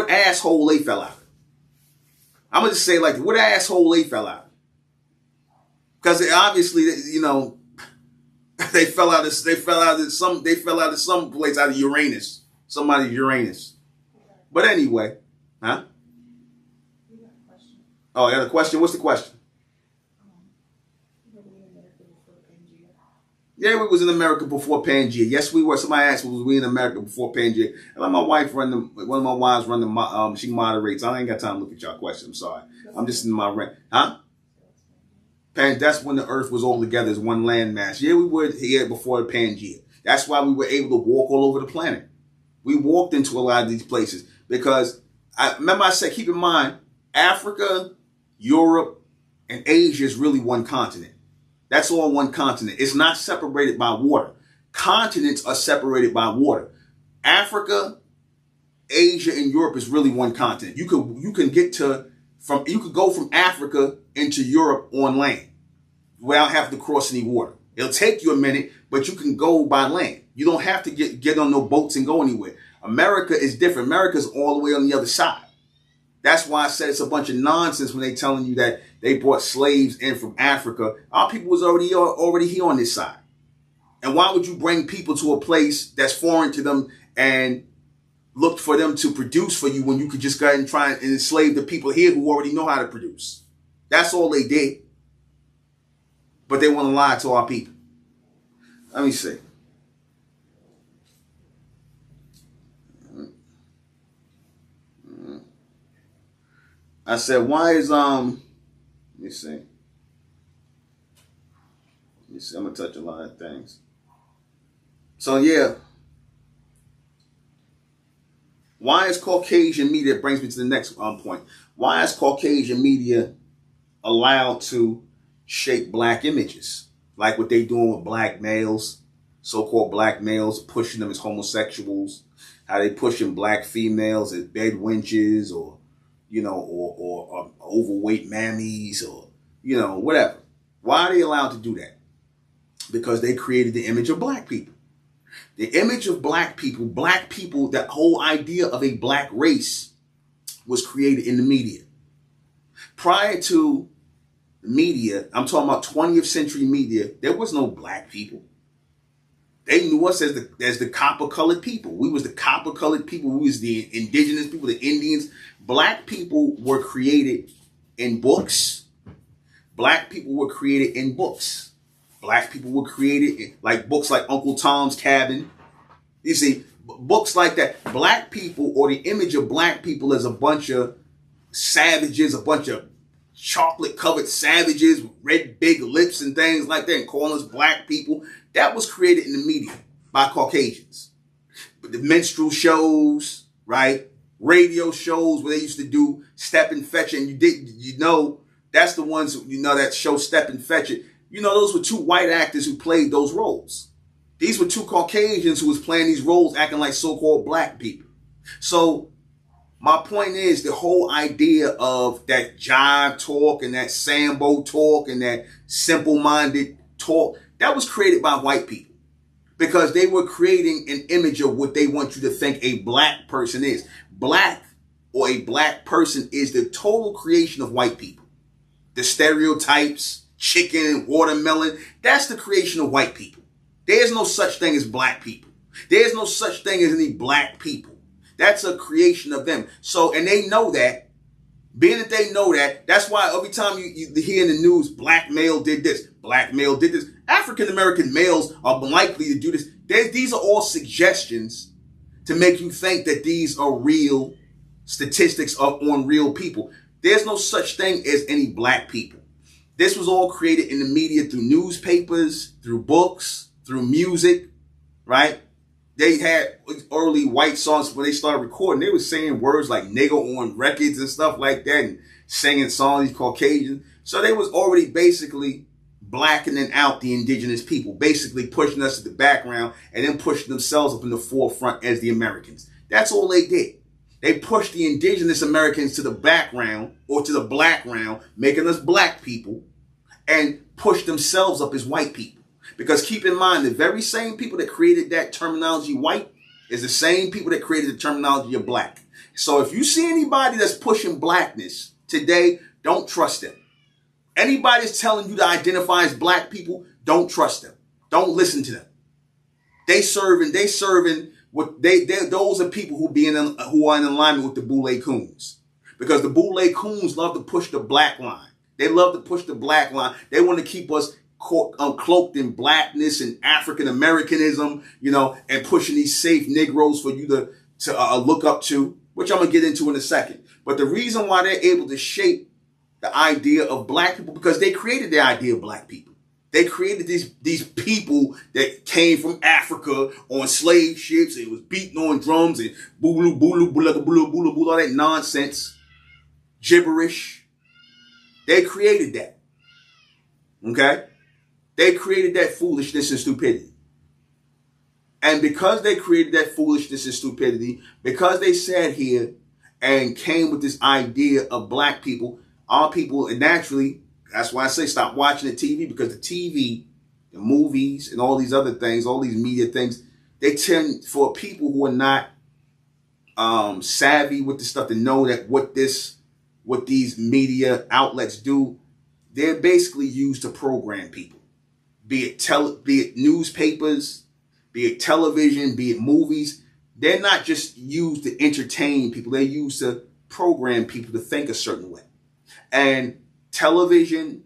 asshole they fell out of? I'm gonna just say like, what asshole they fell out of? Because obviously, they fell out of some place out of Uranus, somebody's Uranus. But anyway, huh? Oh, I got a question. What's the question? Yeah, we was in America before Pangea. Yes, we were. Somebody asked, was we in America before Pangea? And let my wife one of my wives run the, she moderates. I ain't got time to look at y'all questions. I'm sorry. I'm just in my rant. Huh? That's when the earth was all together as one landmass. Yeah, we were here before Pangea. That's why we were able to walk all over the planet. We walked into a lot of these places because I said, keep in mind, Africa, Europe, and Asia is really one continent. That's all one continent. It's not separated by water. Continents are separated by water. Africa, Asia, and Europe is really one continent. You could go from Africa into Europe on land without having to cross any water. It'll take you a minute, but you can go by land. You don't have to get on no boats and go anywhere. America is different. America's all the way on the other side. That's why I said it's a bunch of nonsense when they telling you that they brought slaves in from Africa. Our people was already here on this side. And why would you bring people to a place that's foreign to them and look for them to produce for you when you could just go ahead and try and enslave the people here who already know how to produce? That's all they did. But they want to lie to our people. Let me see. I said, why is let me see. I'm gonna touch a lot of things. So yeah, why is Caucasian media? Brings me to the next point. Why is Caucasian media allowed to shape black images, like what they doing with black males, so-called black males, pushing them as homosexuals? How they pushing black females as bed wenches, or or overweight mammies, or whatever. Why are they allowed to do that? Because they created the image of black people. The image of black people, that whole idea of a black race was created in the media. Prior to media, I'm talking about 20th century media, there was no black people. They knew us as the copper-colored people. We was the copper-colored people. We was the indigenous people, the Indians. Black people were created in books. Black people were created in books. Black people were created in books like Uncle Tom's Cabin. You see, books like that. Black people, or the image of black people, as a bunch of savages, a bunch of chocolate-covered savages with red big lips and things like that, and calling us black people. That was created in the media by Caucasians. But the minstrel shows, right? Radio shows where they used to do Step and Fetch It, and that's the ones, that show Step and Fetch It. Those were two white actors who played those roles. These were two Caucasians who was playing these roles, acting like so-called black people. So my point is, the whole idea of that jive talk and that Sambo talk and that simple-minded talk, that was created by white people, because they were creating an image of what they want you to think a black person is. Black, or a black person, is the total creation of white people. The stereotypes, chicken, watermelon, that's the creation of white people. There's no such thing as black people. There's no such thing as any black people. That's a creation of them. So, and they know that. Being that they know that, that's why every time you hear in the news, black male did this, black male did this. African-American males are likely to do this. These are all suggestions to make you think that these are real statistics on real people. There's no such thing as any black people. This was all created in the media through newspapers, through books, through music, right? They had early white songs when they started recording. They were saying words like nigger on records and stuff like that, and singing songs, these Caucasians. So they was already basically blackening out the indigenous people, basically pushing us to the background and then pushing themselves up in the forefront as the Americans. That's all they did. They pushed the indigenous Americans to the background, or to the blackground, making us black people, and pushed themselves up as white people. Because keep in mind, the very same people that created that terminology white is the same people that created the terminology of black. So if you see anybody that's pushing blackness today, don't trust them. Anybody that's telling you to identify as black people, don't trust them. Don't listen to them. They serving what those are people who are in alignment with the Boule Coons. Because the Boule Coons love to push the black line. They love to push the black line. They want to keep us cloaked in blackness and African Americanism, and pushing these safe Negroes for you to look up to, which I'm going to get into in a second. But the reason why they're able to shape the idea of black people, because they created the idea of black people. They created these people that came from Africa on slave ships. It was beating on drums and booloo, booloo, booloo, booloo, booloo, booloo, all that nonsense, gibberish. They created that. Okay? They created that foolishness and stupidity. And because they created that foolishness and stupidity, because they sat here and came with this idea of black people, our people, and naturally, that's why I say stop watching the TV, because the TV, the movies, and all these other things, all these media things, they tend for people who are not savvy with the stuff to know that what these media outlets do, they're basically used to program people. Be it newspapers, be it television, be it movies. They're not just used to entertain people. They're used to program people to think a certain way. And television,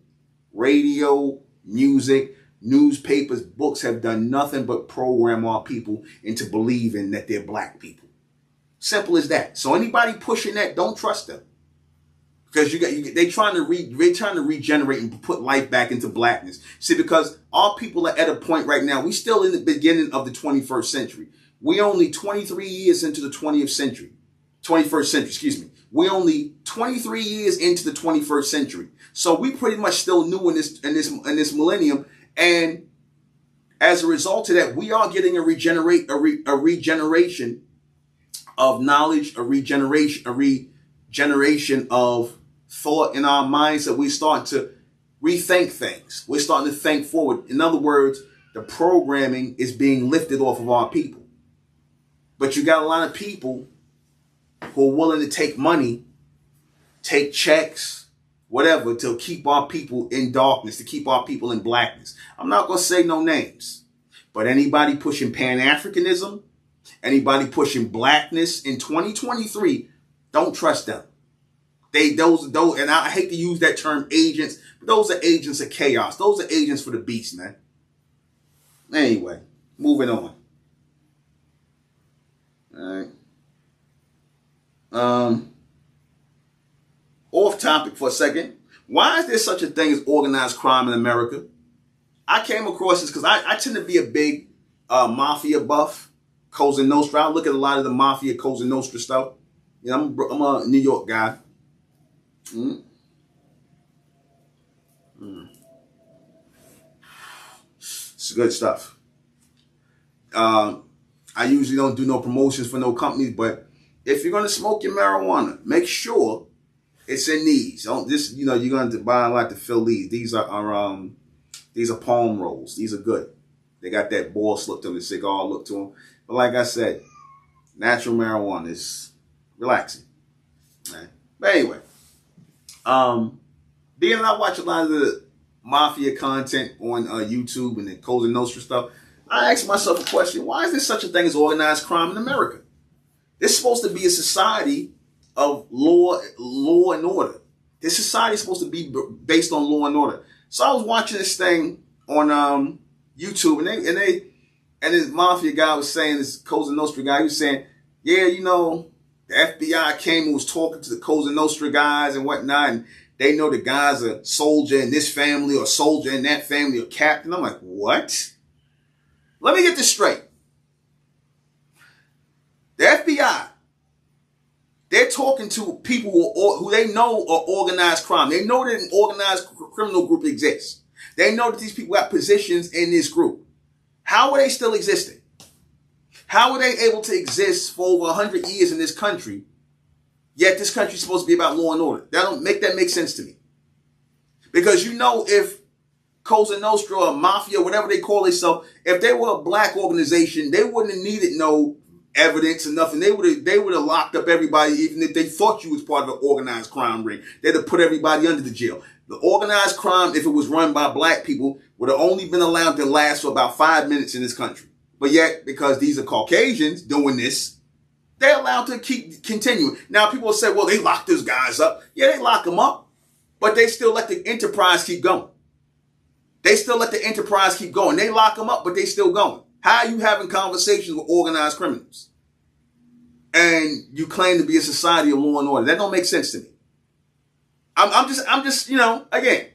radio, music, newspapers, books have done nothing but program our people into believing that they're black people. Simple as that. So anybody pushing that, don't trust them. Because they trying to regenerate and put life back into blackness. See, because our people are at a point right now, we still in the beginning of the 21st century. We only 23 years into the 21st century, excuse me. We only 23 years into the 21st century. So we pretty much still new in this millennium. And as a result of that, we are getting a regeneration of knowledge, a regeneration of thought in our minds, that we're starting to rethink things. We're starting to think forward. In other words, the programming is being lifted off of our people. But you got a lot of people who are willing to take money, take checks, whatever, to keep our people in darkness, to keep our people in blackness. I'm not going to say no names, but anybody pushing Pan-Africanism, anybody pushing blackness in 2023, don't trust them. Those, and I hate to use that term agents, but those are agents of chaos. Those are agents for the beast, man. Anyway, moving on. All right. Off topic for a second. Why is there such a thing as organized crime in America? I came across this because I tend to be a big mafia buff. Cosa Nostra. I look at a lot of the mafia Cosa Nostra stuff. You know, I'm a New York guy. It's good stuff. I usually don't do no promotions for no companies, but if you're gonna smoke your marijuana, make sure it's in these. Don't this, you know, you're gonna buy a lot to fill these. These are palm rolls. These are good. They got that boss look to them, the cigar look to them. But like I said, natural marijuana is relaxing. Right? But anyway, being that I watch a lot of the mafia content on YouTube and the Cosa Nostra stuff, I asked myself a question: why is there such a thing as organized crime in America? This is supposed to be a society of law and order. This society is supposed to be based on law and order. So I was watching this thing on YouTube, and this mafia guy was saying, this Cosa Nostra guy, he was saying, yeah, you know, the FBI came and was talking to the Cosa Nostra guys and whatnot, and they know the guy's a soldier in this family or soldier in that family or captain. I'm like, what? Let me get this straight. The FBI, they're talking to people who they know are organized crime. They know that an organized criminal group exists. They know that these people got positions in this group. How are they still existing? How are they able to exist for over 100 years in this country, yet this country is supposed to be about law and order? That make sense to me. Because you know, if Cosa Nostra or Mafia, whatever they call themselves, if they were a black organization, they wouldn't have needed no evidence or nothing. They would have locked up everybody, even if they thought you was part of an organized crime ring. They'd have put everybody under the jail. The organized crime, if it was run by black people, would have only been allowed to last for about 5 minutes in this country. But yet, because these are Caucasians doing this, they're allowed to keep continuing. Now, people will say, well, they locked those guys up. Yeah, they lock them up, but they still let the enterprise keep going. They still let the enterprise keep going. They lock them up, but they still going. How are you having conversations with organized criminals? And you claim to be a society of law and order. That don't make sense to me. I'm just, you know, again,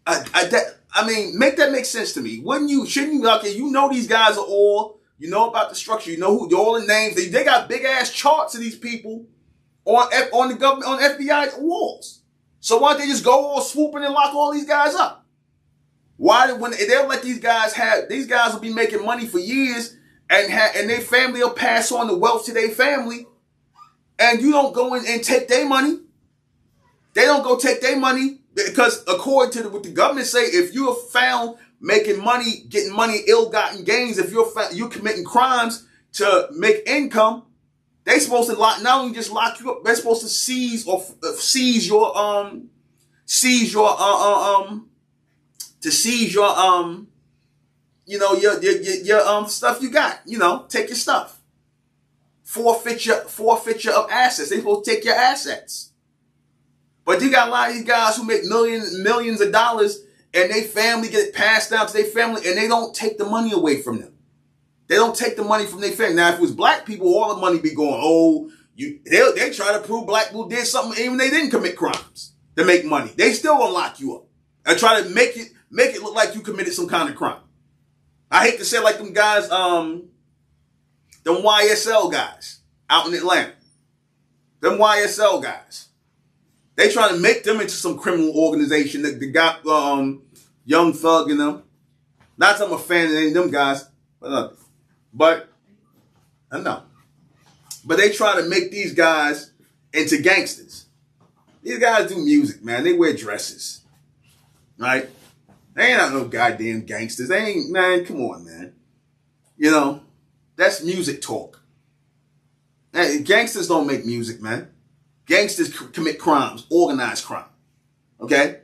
make that make sense to me. Shouldn't you, okay, you know these guys are all, you know about the structure, you know who, all the names, they got big ass charts of these people on the government, on FBI walls. So why don't they just go all swooping and lock all these guys up? Why, when they'll let these guys will be making money for years and their family will pass on the wealth to their family, and you don't go in and take their money. They don't go take their money because according to what the government say, if you are found making money, getting money, ill-gotten gains, if you're committing crimes to make income, they supposed to not only just lock you up, they're supposed to seize your stuff you got, you know, take your stuff. Forfeiture of assets. They supposed to take your assets. But you got a lot of these guys who make millions of dollars and their family get it passed down to their family and they don't take the money away from them. They don't take the money from their family. Now, if it was black people, all the money be going, oh, They try to prove black people did something even they didn't commit crimes to make money. They still gonna lock you up and try to make it look like you committed some kind of crime. I hate to say like them guys, them YSL guys out in Atlanta. Them YSL guys. They trying to make them into some criminal organization that got Young Thug and them. Not that I'm a fan of any of them guys, but I know. But they try to make these guys into gangsters. These guys do music, man. They wear dresses. Right? They ain't no goddamn gangsters. They ain't, man, come on, man. You know, that's music talk. Hey, gangsters don't make music, man. Gangsters commit crimes, organized crime. Okay?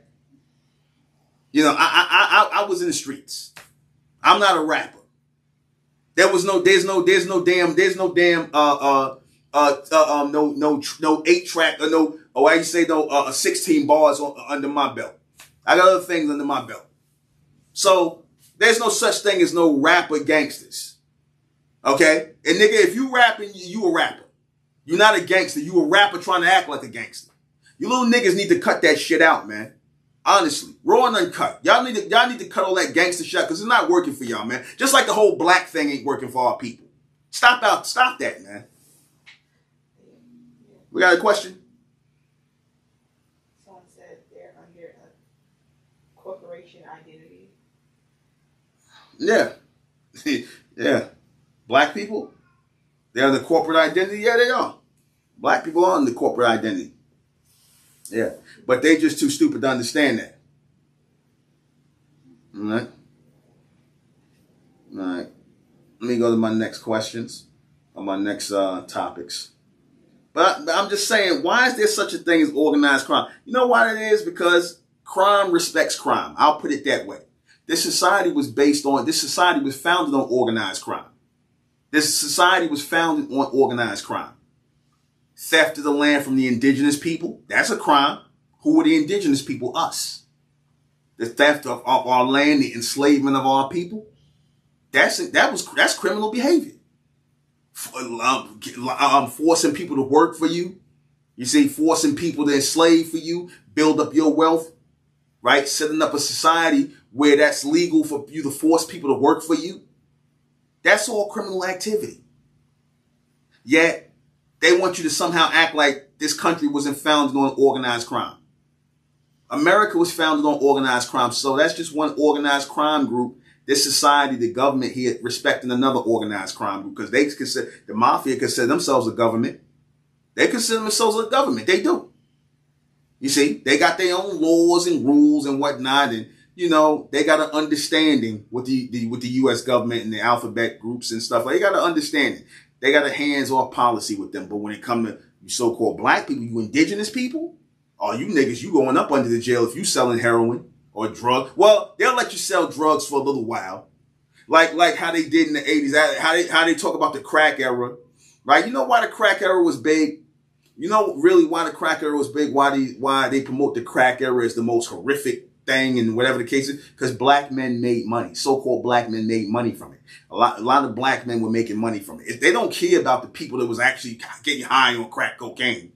You know, I was in the streets. I'm not a rapper. There's no damn 8-track or no 16 bars under my belt. I got other things under my belt. So there's no such thing as no rapper gangsters. Okay? And nigga, if you rapping, you a rapper. You're not a gangster. You a rapper trying to act like a gangster. You little niggas need to cut that shit out, man. Honestly, raw and uncut. Y'all need to cut all that gangster shit because it's not working for y'all, man. Just like the whole black thing ain't working for our people. Stop that, man. We got a question? Someone said they're under a corporation identity. Yeah. Yeah. Black people? They're under corporate identity? Yeah, they are. Black people are under corporate identity. Yeah. But they just too stupid to understand that. All right. All right. Let me go to my next questions or my next topics. But I'm just saying, why is there such a thing as organized crime? You know why it is? Because crime respects crime. I'll put it that way. This society was founded on organized crime. This society was founded on organized crime. Theft of the land from the indigenous people, that's a crime. Who are the indigenous people? Us. The theft of our land, the enslavement of our people, that's criminal behavior. Forcing people to work for you. You see, forcing people to enslave for you, build up your wealth, right? Setting up a society where that's legal for you to force people to work for you. That's all criminal activity. Yet, they want you to somehow act like this country wasn't founded on organized crime. America was founded on organized crime. So that's just one organized crime group. This society, the government here, respecting another organized crime group because they consider the mafia consider themselves a government. They consider themselves a government. They do. You see, they got their own laws and rules and whatnot, and you know they got an understanding with the U.S. government and the alphabet groups and stuff. They got an understanding. They got a hands-off policy with them. But when it comes to you so-called black people, you indigenous people, oh, you niggas, you going up under the jail if you selling heroin or drug. Well, they'll let you sell drugs for a little while. Like how they did in the 80s, how they talk about the crack era, right? You know why the crack era was big? You know really why the crack era was big? Why they promote the crack era as the most horrific thing and whatever the case is? Because black men made money. So-called black men made money from it. A lot of black men were making money from it. If they don't care about the people that was actually getting high on crack cocaine.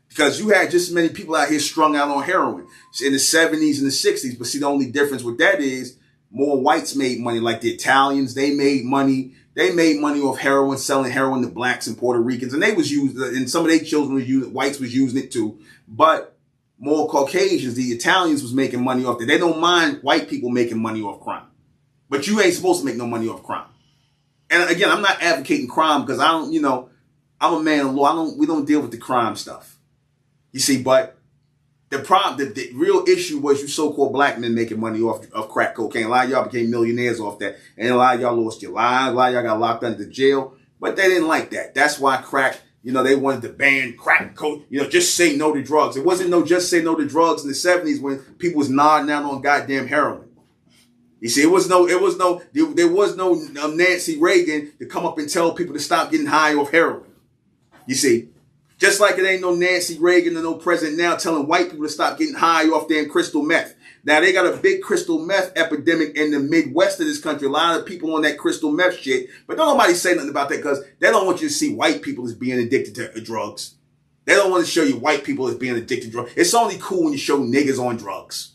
Because you had just as many people out here strung out on heroin in the 70s and the 60s. But see, the only difference with that is more whites made money. Like the Italians, they made money. They made money off heroin, selling heroin to blacks and Puerto Ricans. And they was used, and some of their children was using, whites was using it too. But more Caucasians, the Italians was making money off that. They don't mind white people making money off crime. But you ain't supposed to make no money off crime. And again, I'm not advocating crime because I don't, I'm a man of law. We don't deal with the crime stuff. You see, but the real issue was you so-called black men making money off crack cocaine. A lot of y'all became millionaires off that. And a lot of y'all lost your lives. A lot of y'all got locked under jail. But they didn't like that. That's why crack, they wanted to ban crack coke. Just say no to drugs. It wasn't no just say no to drugs in the 70s when people was nodding out on goddamn heroin. You see, there was no Nancy Reagan to come up and tell people to stop getting high off heroin. You see, just like it ain't no Nancy Reagan or no president now telling white people to stop getting high off damn crystal meth. Now, they got a big crystal meth epidemic in the Midwest of this country. A lot of people on that crystal meth shit. But don't nobody say nothing about that because they don't want you to see white people as being addicted to drugs. They don't want to show you white people as being addicted to drugs. It's only cool when you show niggas on drugs.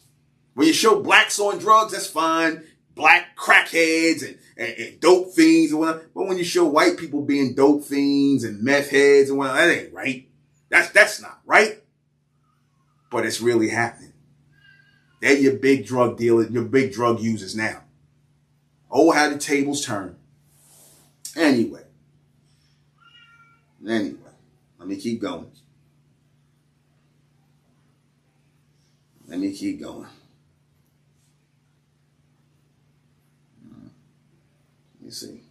When you show blacks on drugs, that's fine. Black crackheads and dope fiends and whatnot. But when you show white people being dope fiends and meth heads and whatnot, that ain't right. That's not right. But it's really happening. They're your big drug dealers, your big drug users now. Oh, how the tables turn. Anyway, let me keep going. Let me see.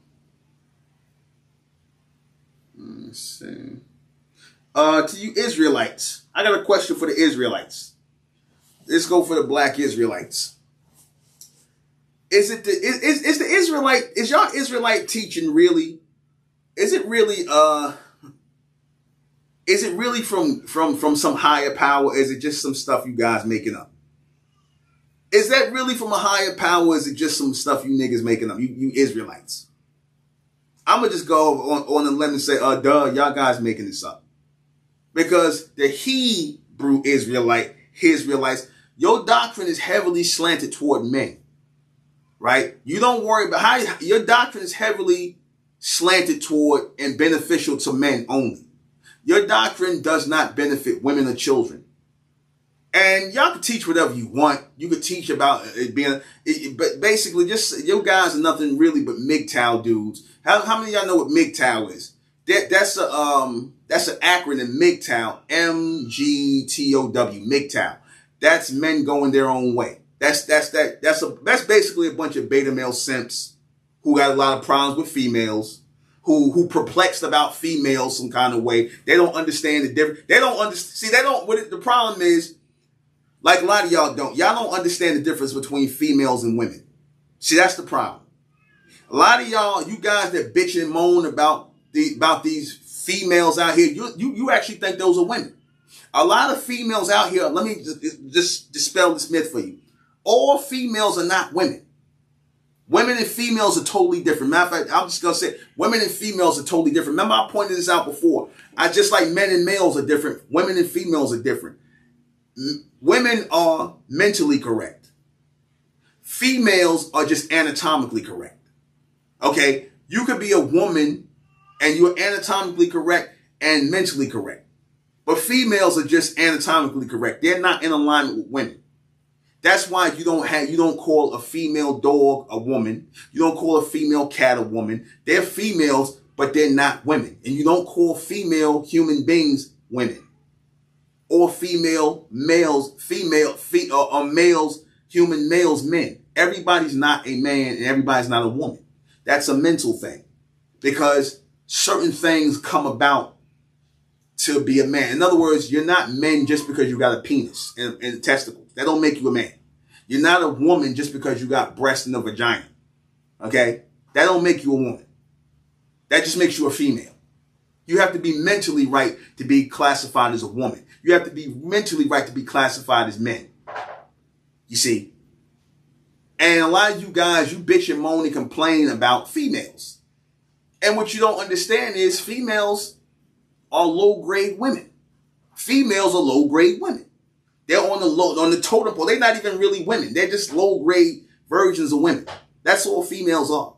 Let's see. To you Israelites, I got a question for the Israelites. Let's go for the black Israelites. Is y'all Israelite teaching really? Is it really from some higher power? Or is it just some stuff you guys making up? Is that really from a higher power? Or is it just some stuff you niggas making up? You Israelites. I'm gonna just go on the limb and say, duh, y'all guys making this up. Because the Hebrew Israelites, your doctrine is heavily slanted toward men, right? You don't worry about how your doctrine is heavily slanted toward and beneficial to men only. Your doctrine does not benefit women or children. And y'all can teach whatever you want. You could teach about it being, but basically just, you guys are nothing really but MGTOW dudes. How many of y'all know what MGTOW is? That's an acronym, MGTOW, M-G-T-O-W, MGTOW. That's men going their own way. That's basically a bunch of beta male simps who got a lot of problems with females, who perplexed about females some kind of way. They don't understand the difference. The problem is, like a lot of y'all don't understand the difference between females and women. See, that's the problem. A lot of y'all, you guys that bitch and moan about these females out here, you actually think those are women. A lot of females out here, let me just dispel this myth for you. All females are not women. Women and females are totally different. Matter of fact, I'm just going to say women and females are totally different. Remember, I pointed this out before. Just like men and males are different, women and females are different. Women are mentally correct. Females are just anatomically correct. Okay? You could be a woman and you're anatomically correct and mentally correct. But females are just anatomically correct. They're not in alignment with women. That's why you don't call a female dog a woman. You don't call a female cat a woman. They're females, but they're not women. And you don't call female human beings women. Or males, human males, men. Everybody's not a man and everybody's not a woman. That's a mental thing. Because certain things come about to be a man. In other words, you're not men just because you got a penis and testicles. That don't make you a man. You're not a woman just because you got breasts and a vagina. Okay? That don't make you a woman. That just makes you a female. You have to be mentally right to be classified as a woman. You have to be mentally right to be classified as men. You see? And a lot of you guys, you bitch and moan and complain about females. And what you don't understand is females are low-grade women. Females are low-grade women. They're on the totem pole. They're not even really women. They're just low-grade versions of women. That's all females are.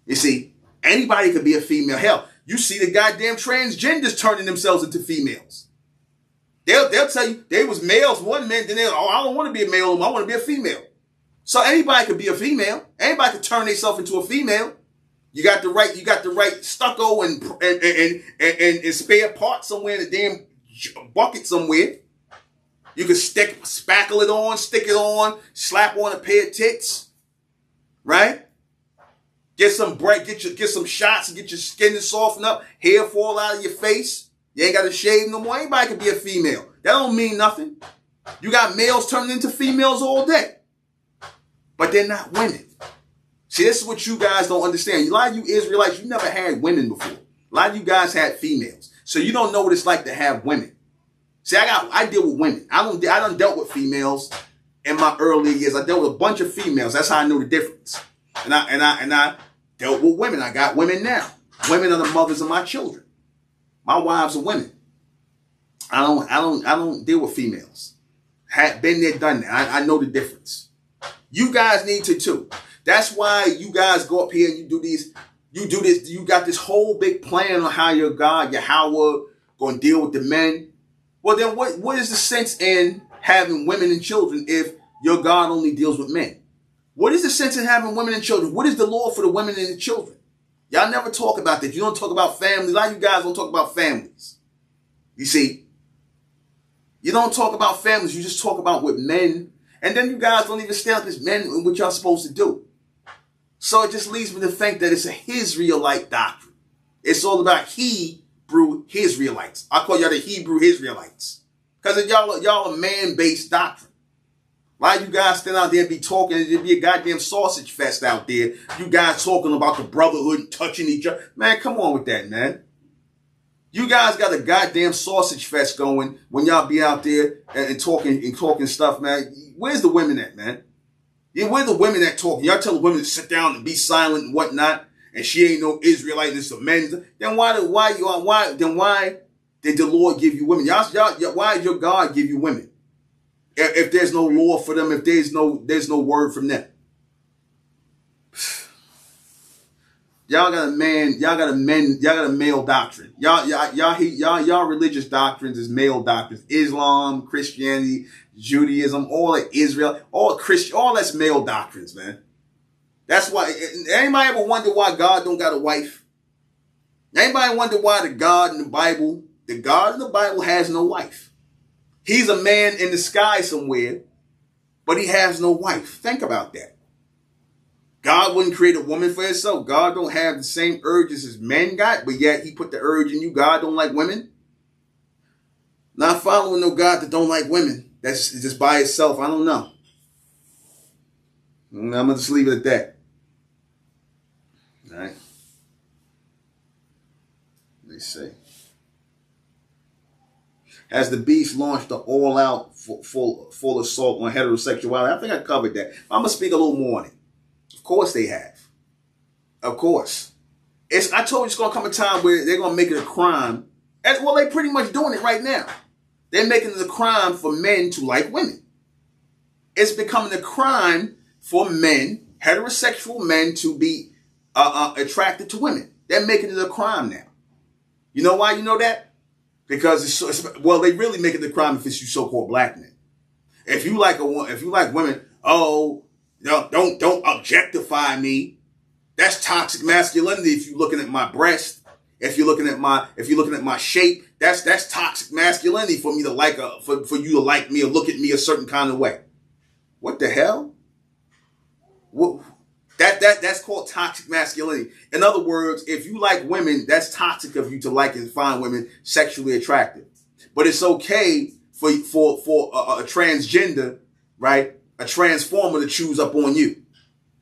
You see, anybody could be a female. Hell, you see the goddamn transgenders turning themselves into females. They'll tell you they was males one minute, then I don't want to be a male, I want to be a female. So anybody could be a female. Anybody could turn themselves into a female. You got the right stucco and spare parts somewhere in the damn bucket somewhere. You can spackle it on, stick it on, slap on a pair of tits, right? Get some shots, get your skin to soften up, hair fall out of your face. You ain't got to shave no more. Anybody can be a female. That don't mean nothing. You got males turning into females all day, but they're not women. See, this is what you guys don't understand. A lot of you Israelites, you never had women before. A lot of you guys had females, so you don't know what it's like to have women. See, I deal with women. I done dealt with females. in my earlier years. I dealt with a bunch of females. That's how I knew the difference. And I dealt with women. I got women now. Women are the mothers of my children. My wives are women. I don't deal with females. Had been there, done that. I know the difference. You guys need to too. That's why you guys go up here and you do this. You got this whole big plan on how your God, Yahweh, going to deal with the men. Well, then what is the sense in having women and children if your God only deals with men? What is the sense in having women and children? What is the law for the women and the children? Y'all never talk about that. You don't talk about families. A lot of you guys don't talk about families. You see, you don't talk about families. You just talk about with men. And then you guys don't even stand up as men and what y'all supposed to do. So it just leads me to think that it's a Israelite doctrine. It's all about Hebrew Israelites. I call y'all the Hebrew Israelites. Because y'all a man-based doctrine. A lot of you guys stand out there and be talking. It'd be a goddamn sausage fest out there. You guys talking about the brotherhood and touching each other. Man, come on with that, man. You guys got a goddamn sausage fest going when y'all be out there and talking stuff, man. Where's the women at, man? Yeah, where the women that talk? Y'all tell the women to sit down and be silent and whatnot, and she ain't no Israelite, it's a men. Then why did the Lord give you women? Why did your God give you women? If there's no law for them, if there's no word from them. Y'all got a male doctrine. Y'all religious doctrines is male doctrines. Islam, Christianity, Judaism, all that Israel, all that's male doctrines, man. That's why. Anybody ever wonder why God don't got a wife? Anybody wonder why the God in the Bible has no wife? He's a man in the sky somewhere, but he has no wife. Think about that. God wouldn't create a woman for himself. God don't have the same urges as men got, but yet he put the urge in you. God don't like women. Not following no God that don't like women. That's just by itself. I don't know. I'm going to just leave it at that. All right. Let's see. Has the beast launched the all-out full assault on heterosexuality? I think I covered that. I'm going to speak a little more on it. Of course they have. Of course. I told you it's going to come a time where they're going to make it a crime. And, well, they're pretty much doing it right now. They're making it a crime for men to like women. It's becoming a crime for men, heterosexual men, to be attracted to women. They're making it a crime now. You know why you know that? Because they really make it a crime if it's you so-called black men. If you like women, don't objectify me. That's toxic masculinity. If you're looking at my breast, if you're looking at my shape, that's toxic masculinity for me to like for you to like me or look at me a certain kind of way. What the hell? That's called toxic masculinity. In other words, if you like women, that's toxic of you to like and find women sexually attractive. But it's okay for a transgender, right? A transformer to choose up on you,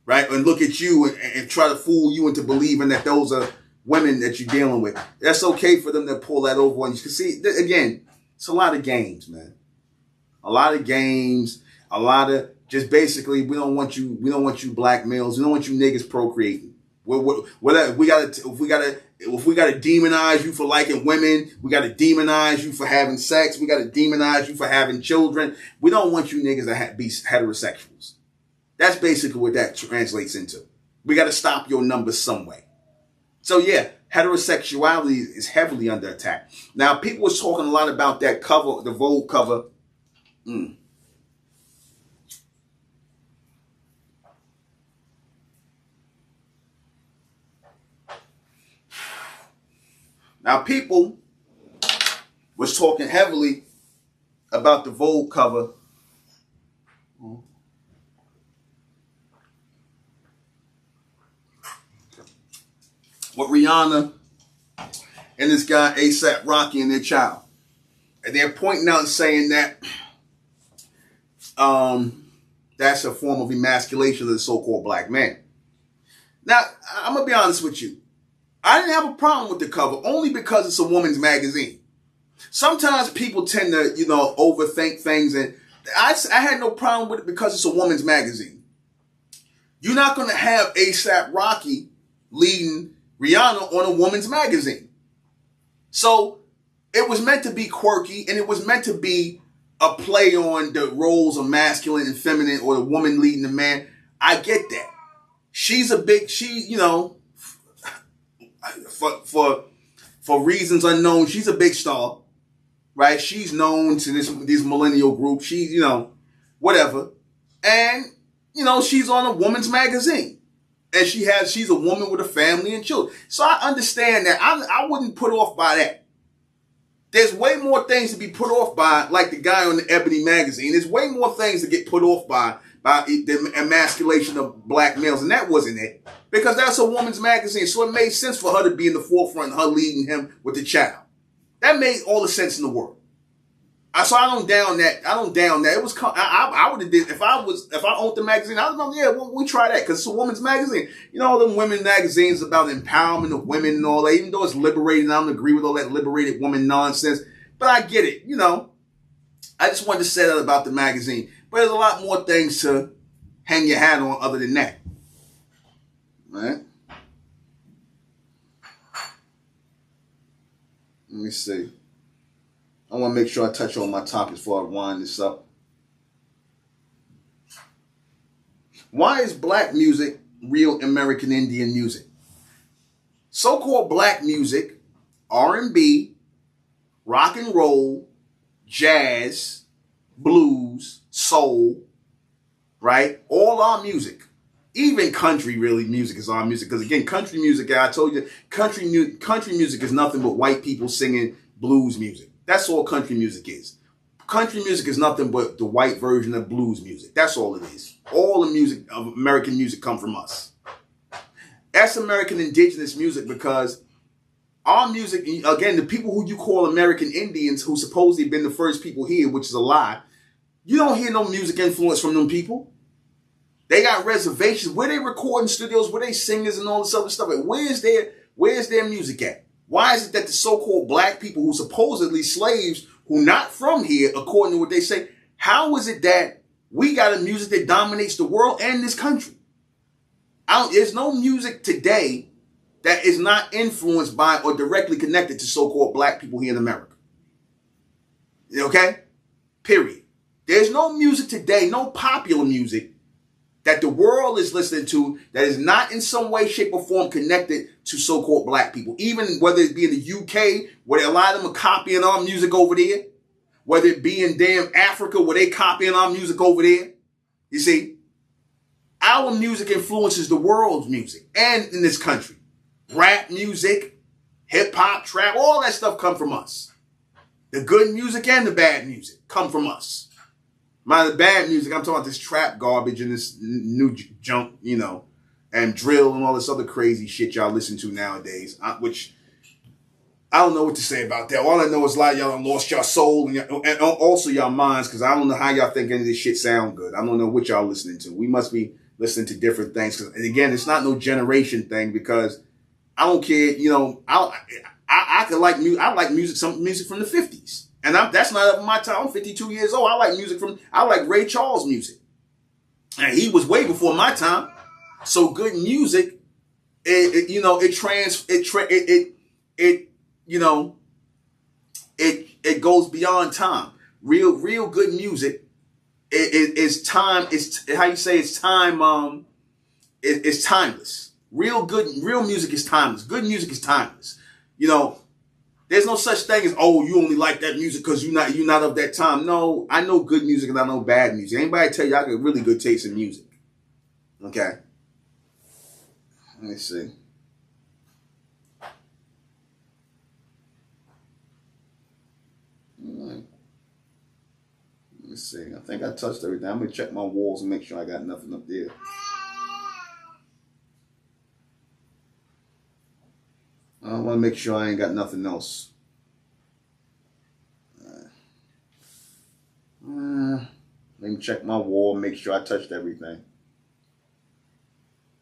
right? And look at you and try to fool you into believing that those are women that you're dealing with. That's okay for them to pull that over on you. You can see, again, it's a lot of games, man. A lot of games, a lot of just basically, we don't want you black males. We don't want you niggas procreating. If we gotta demonize you for liking women, we gotta demonize you for having sex, we gotta demonize you for having children. We don't want you niggas to be heterosexuals. That's basically what that translates into. We gotta stop your numbers some way. So yeah, heterosexuality is heavily under attack. Now, people was talking a lot about that cover, the Vogue cover. Now, people was talking heavily about the Vogue cover. With Rihanna and this guy A$AP and their child. And they're pointing out and saying that that's a form of emasculation of the so-called black man. Now, I'm going to be honest with you. I didn't have a problem with the cover only because it's a woman's magazine. Sometimes people tend to, overthink things and I had no problem with it because it's a woman's magazine. You're not going to have A$AP Rocky leading Rihanna on a woman's magazine. So it was meant to be quirky, and it was meant to be a play on the roles of masculine and feminine, or the woman leading the man. I get that. She's a big, for reasons unknown, she's a big star, right? She's known to this millennial group. She's, whatever. And, she's on a woman's magazine. And she's a woman with a family and children. So I understand that. I wouldn't put off by that. There's way more things to be put off by, like the guy on the Ebony magazine. There's way more things to get put off by the emasculation of black males. And that wasn't it. Because that's a woman's magazine. So it made sense for her to be in the forefront and her leading him with the child. That made all the sense in the world. So I don't down that. It was, I would have did, if I owned the magazine, I was like, we try that because it's a woman's magazine. Them women magazines about empowerment of women and all that, even though it's liberating, I don't agree with all that liberated woman nonsense, but I get it, I just wanted to say that about the magazine. But there's a lot more things to hang your hat on other than that. Right? Let me see. I want to make sure I touch on my topics before I wind this up. Why is black music real American Indian music? So-called black music, R&B, rock and roll, jazz, blues, soul, right? All our music. Even country, really, music is our music. Because again, country music, I told you, country music is nothing but white people singing blues music. That's all country music is. Country music is nothing but the white version of blues music. That's all it is. All the music of American music come from us. That's American indigenous music because our music, again, the people who you call American Indians, who supposedly been the first people here, which is a lie, you don't hear no music influence from them people. They got reservations. Where they recording studios, where they singers and all this other stuff. Where's their music at? Why is it that the so-called black people who supposedly slaves, who not from here, according to what they say, how is it that we got a music that dominates the world and this country? There's no music today that is not influenced by or directly connected to so-called black people here in America. Okay? Period. There's no music today, no popular music that the world is listening to that is not in some way, shape, or form connected to so-called black people. Even whether it be in the UK, where a lot of them are copying our music over there, whether it be in damn Africa, where they copying our music over there. You see, our music influences the world's music and in this country. Rap music, hip-hop, trap, all that stuff come from us. The good music and the bad music come from us. The bad music, I'm talking about this trap garbage and this new junk, and drill and all this other crazy shit y'all listen to nowadays, which I don't know what to say about that. All I know is a lot of y'all done lost y'all soul and also y'all minds, because I don't know how y'all think any of this shit sound good. I don't know what y'all listening to. We must be listening to different things. And again, it's not no generation thing, because I don't care, I could like music. I like music, some music from the 50s. And that's not of my time. I'm 52 years old. I like Ray Charles music. And he was way before my time. So good music, it goes beyond time. Real good music is time. It's how you say it's time. It's timeless. Real music is timeless. Good music is timeless. There's no such thing as, oh, you only like that music because you're not of that time. No, I know good music and I know bad music. Anybody tell you I got really good taste in music? Okay. Let me see. All right. Let me see. I think I touched everything. I'm going to check my walls and make sure I got nothing up there. I want to make sure I ain't got nothing else. Let me check my wall, make sure I touched everything.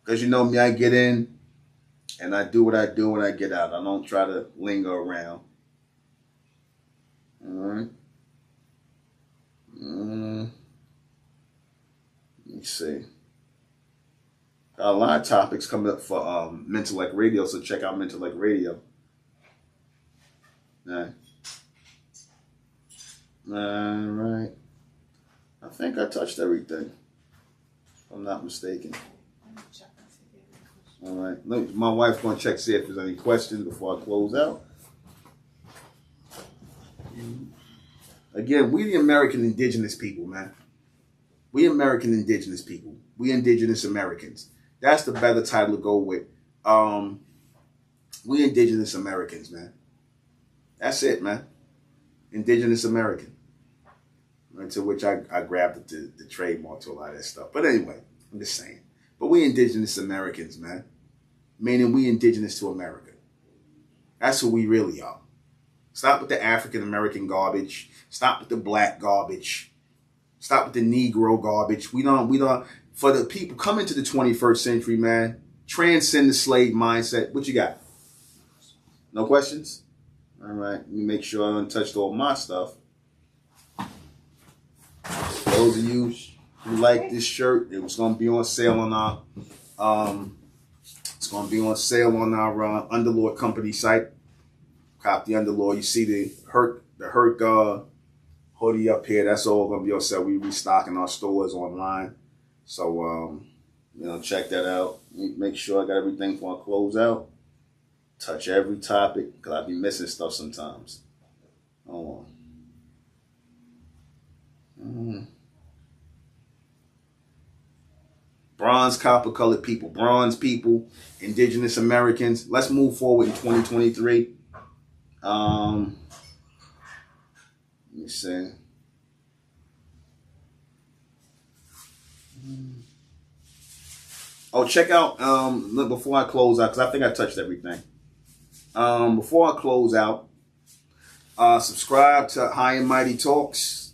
Because you know me, I get in and I do what I do when I get out. I don't try to linger around. All right. Let me see. Got a lot of topics coming up for MENTELLECT Radio, so check out MENTELLECT Radio. All right. I think I touched everything, if I'm not mistaken. All right. My wife's going to check, see if there's any questions before I close out. Again, we the American indigenous people, man. We American indigenous people. We indigenous Americans. That's the better title to go with. We indigenous Americans, man. That's it, man. Indigenous American. Into which I grabbed the trademark to a lot of that stuff. But anyway, I'm just saying. But we indigenous Americans, man. Meaning we indigenous to America. That's who we really are. Stop with the African American garbage. Stop with the black garbage. Stop with the Negro garbage. We don't, for the people coming to the 21st century, man, transcend the slave mindset. What you got? No questions? All right. Let me make sure I untouched all my stuff. Those of you who like this shirt, it was going to be on sale on our, it's going to be on sale on our Underlord Company site. Cop the Underlord. You see the Herc hoodie up here. That's all going to be on sale. We restocking our stores online. So, check that out. Make sure I got everything for I close out. Touch every topic, because I be missing stuff sometimes. Hold on. Bronze, copper colored people. Bronze people. Indigenous Americans. Let's move forward in 2023. Let me see. Oh, check out, before I close out, because I think I touched everything. Before I close out, subscribe to High and Mighty Talks.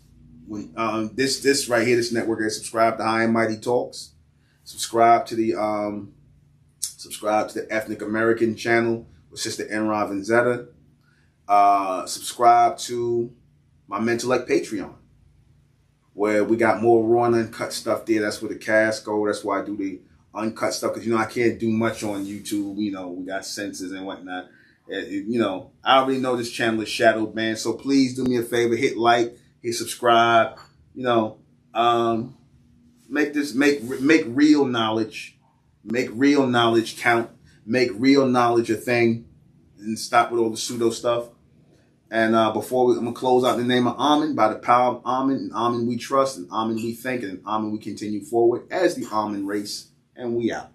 This right here, this network is subscribe to High and Mighty Talks. Subscribe to the Ethnic American channel with Sister Enra Vanzetta. Subscribe to my MENTELLECT Patreon, where we got more raw and uncut stuff there. That's where the cast go. That's why I do the uncut stuff, because I can't do much on YouTube. We got censors and whatnot. I already know this channel is shadow banned, so please do me a favor, hit like, hit subscribe. Make real knowledge count. Make real knowledge a thing, and stop with all the pseudo stuff. And I'm gonna close out in the name of Amen, by the power of Amen, and Amen we trust, and Amen we thank, and Amen we continue forward as the Amen race. And we out.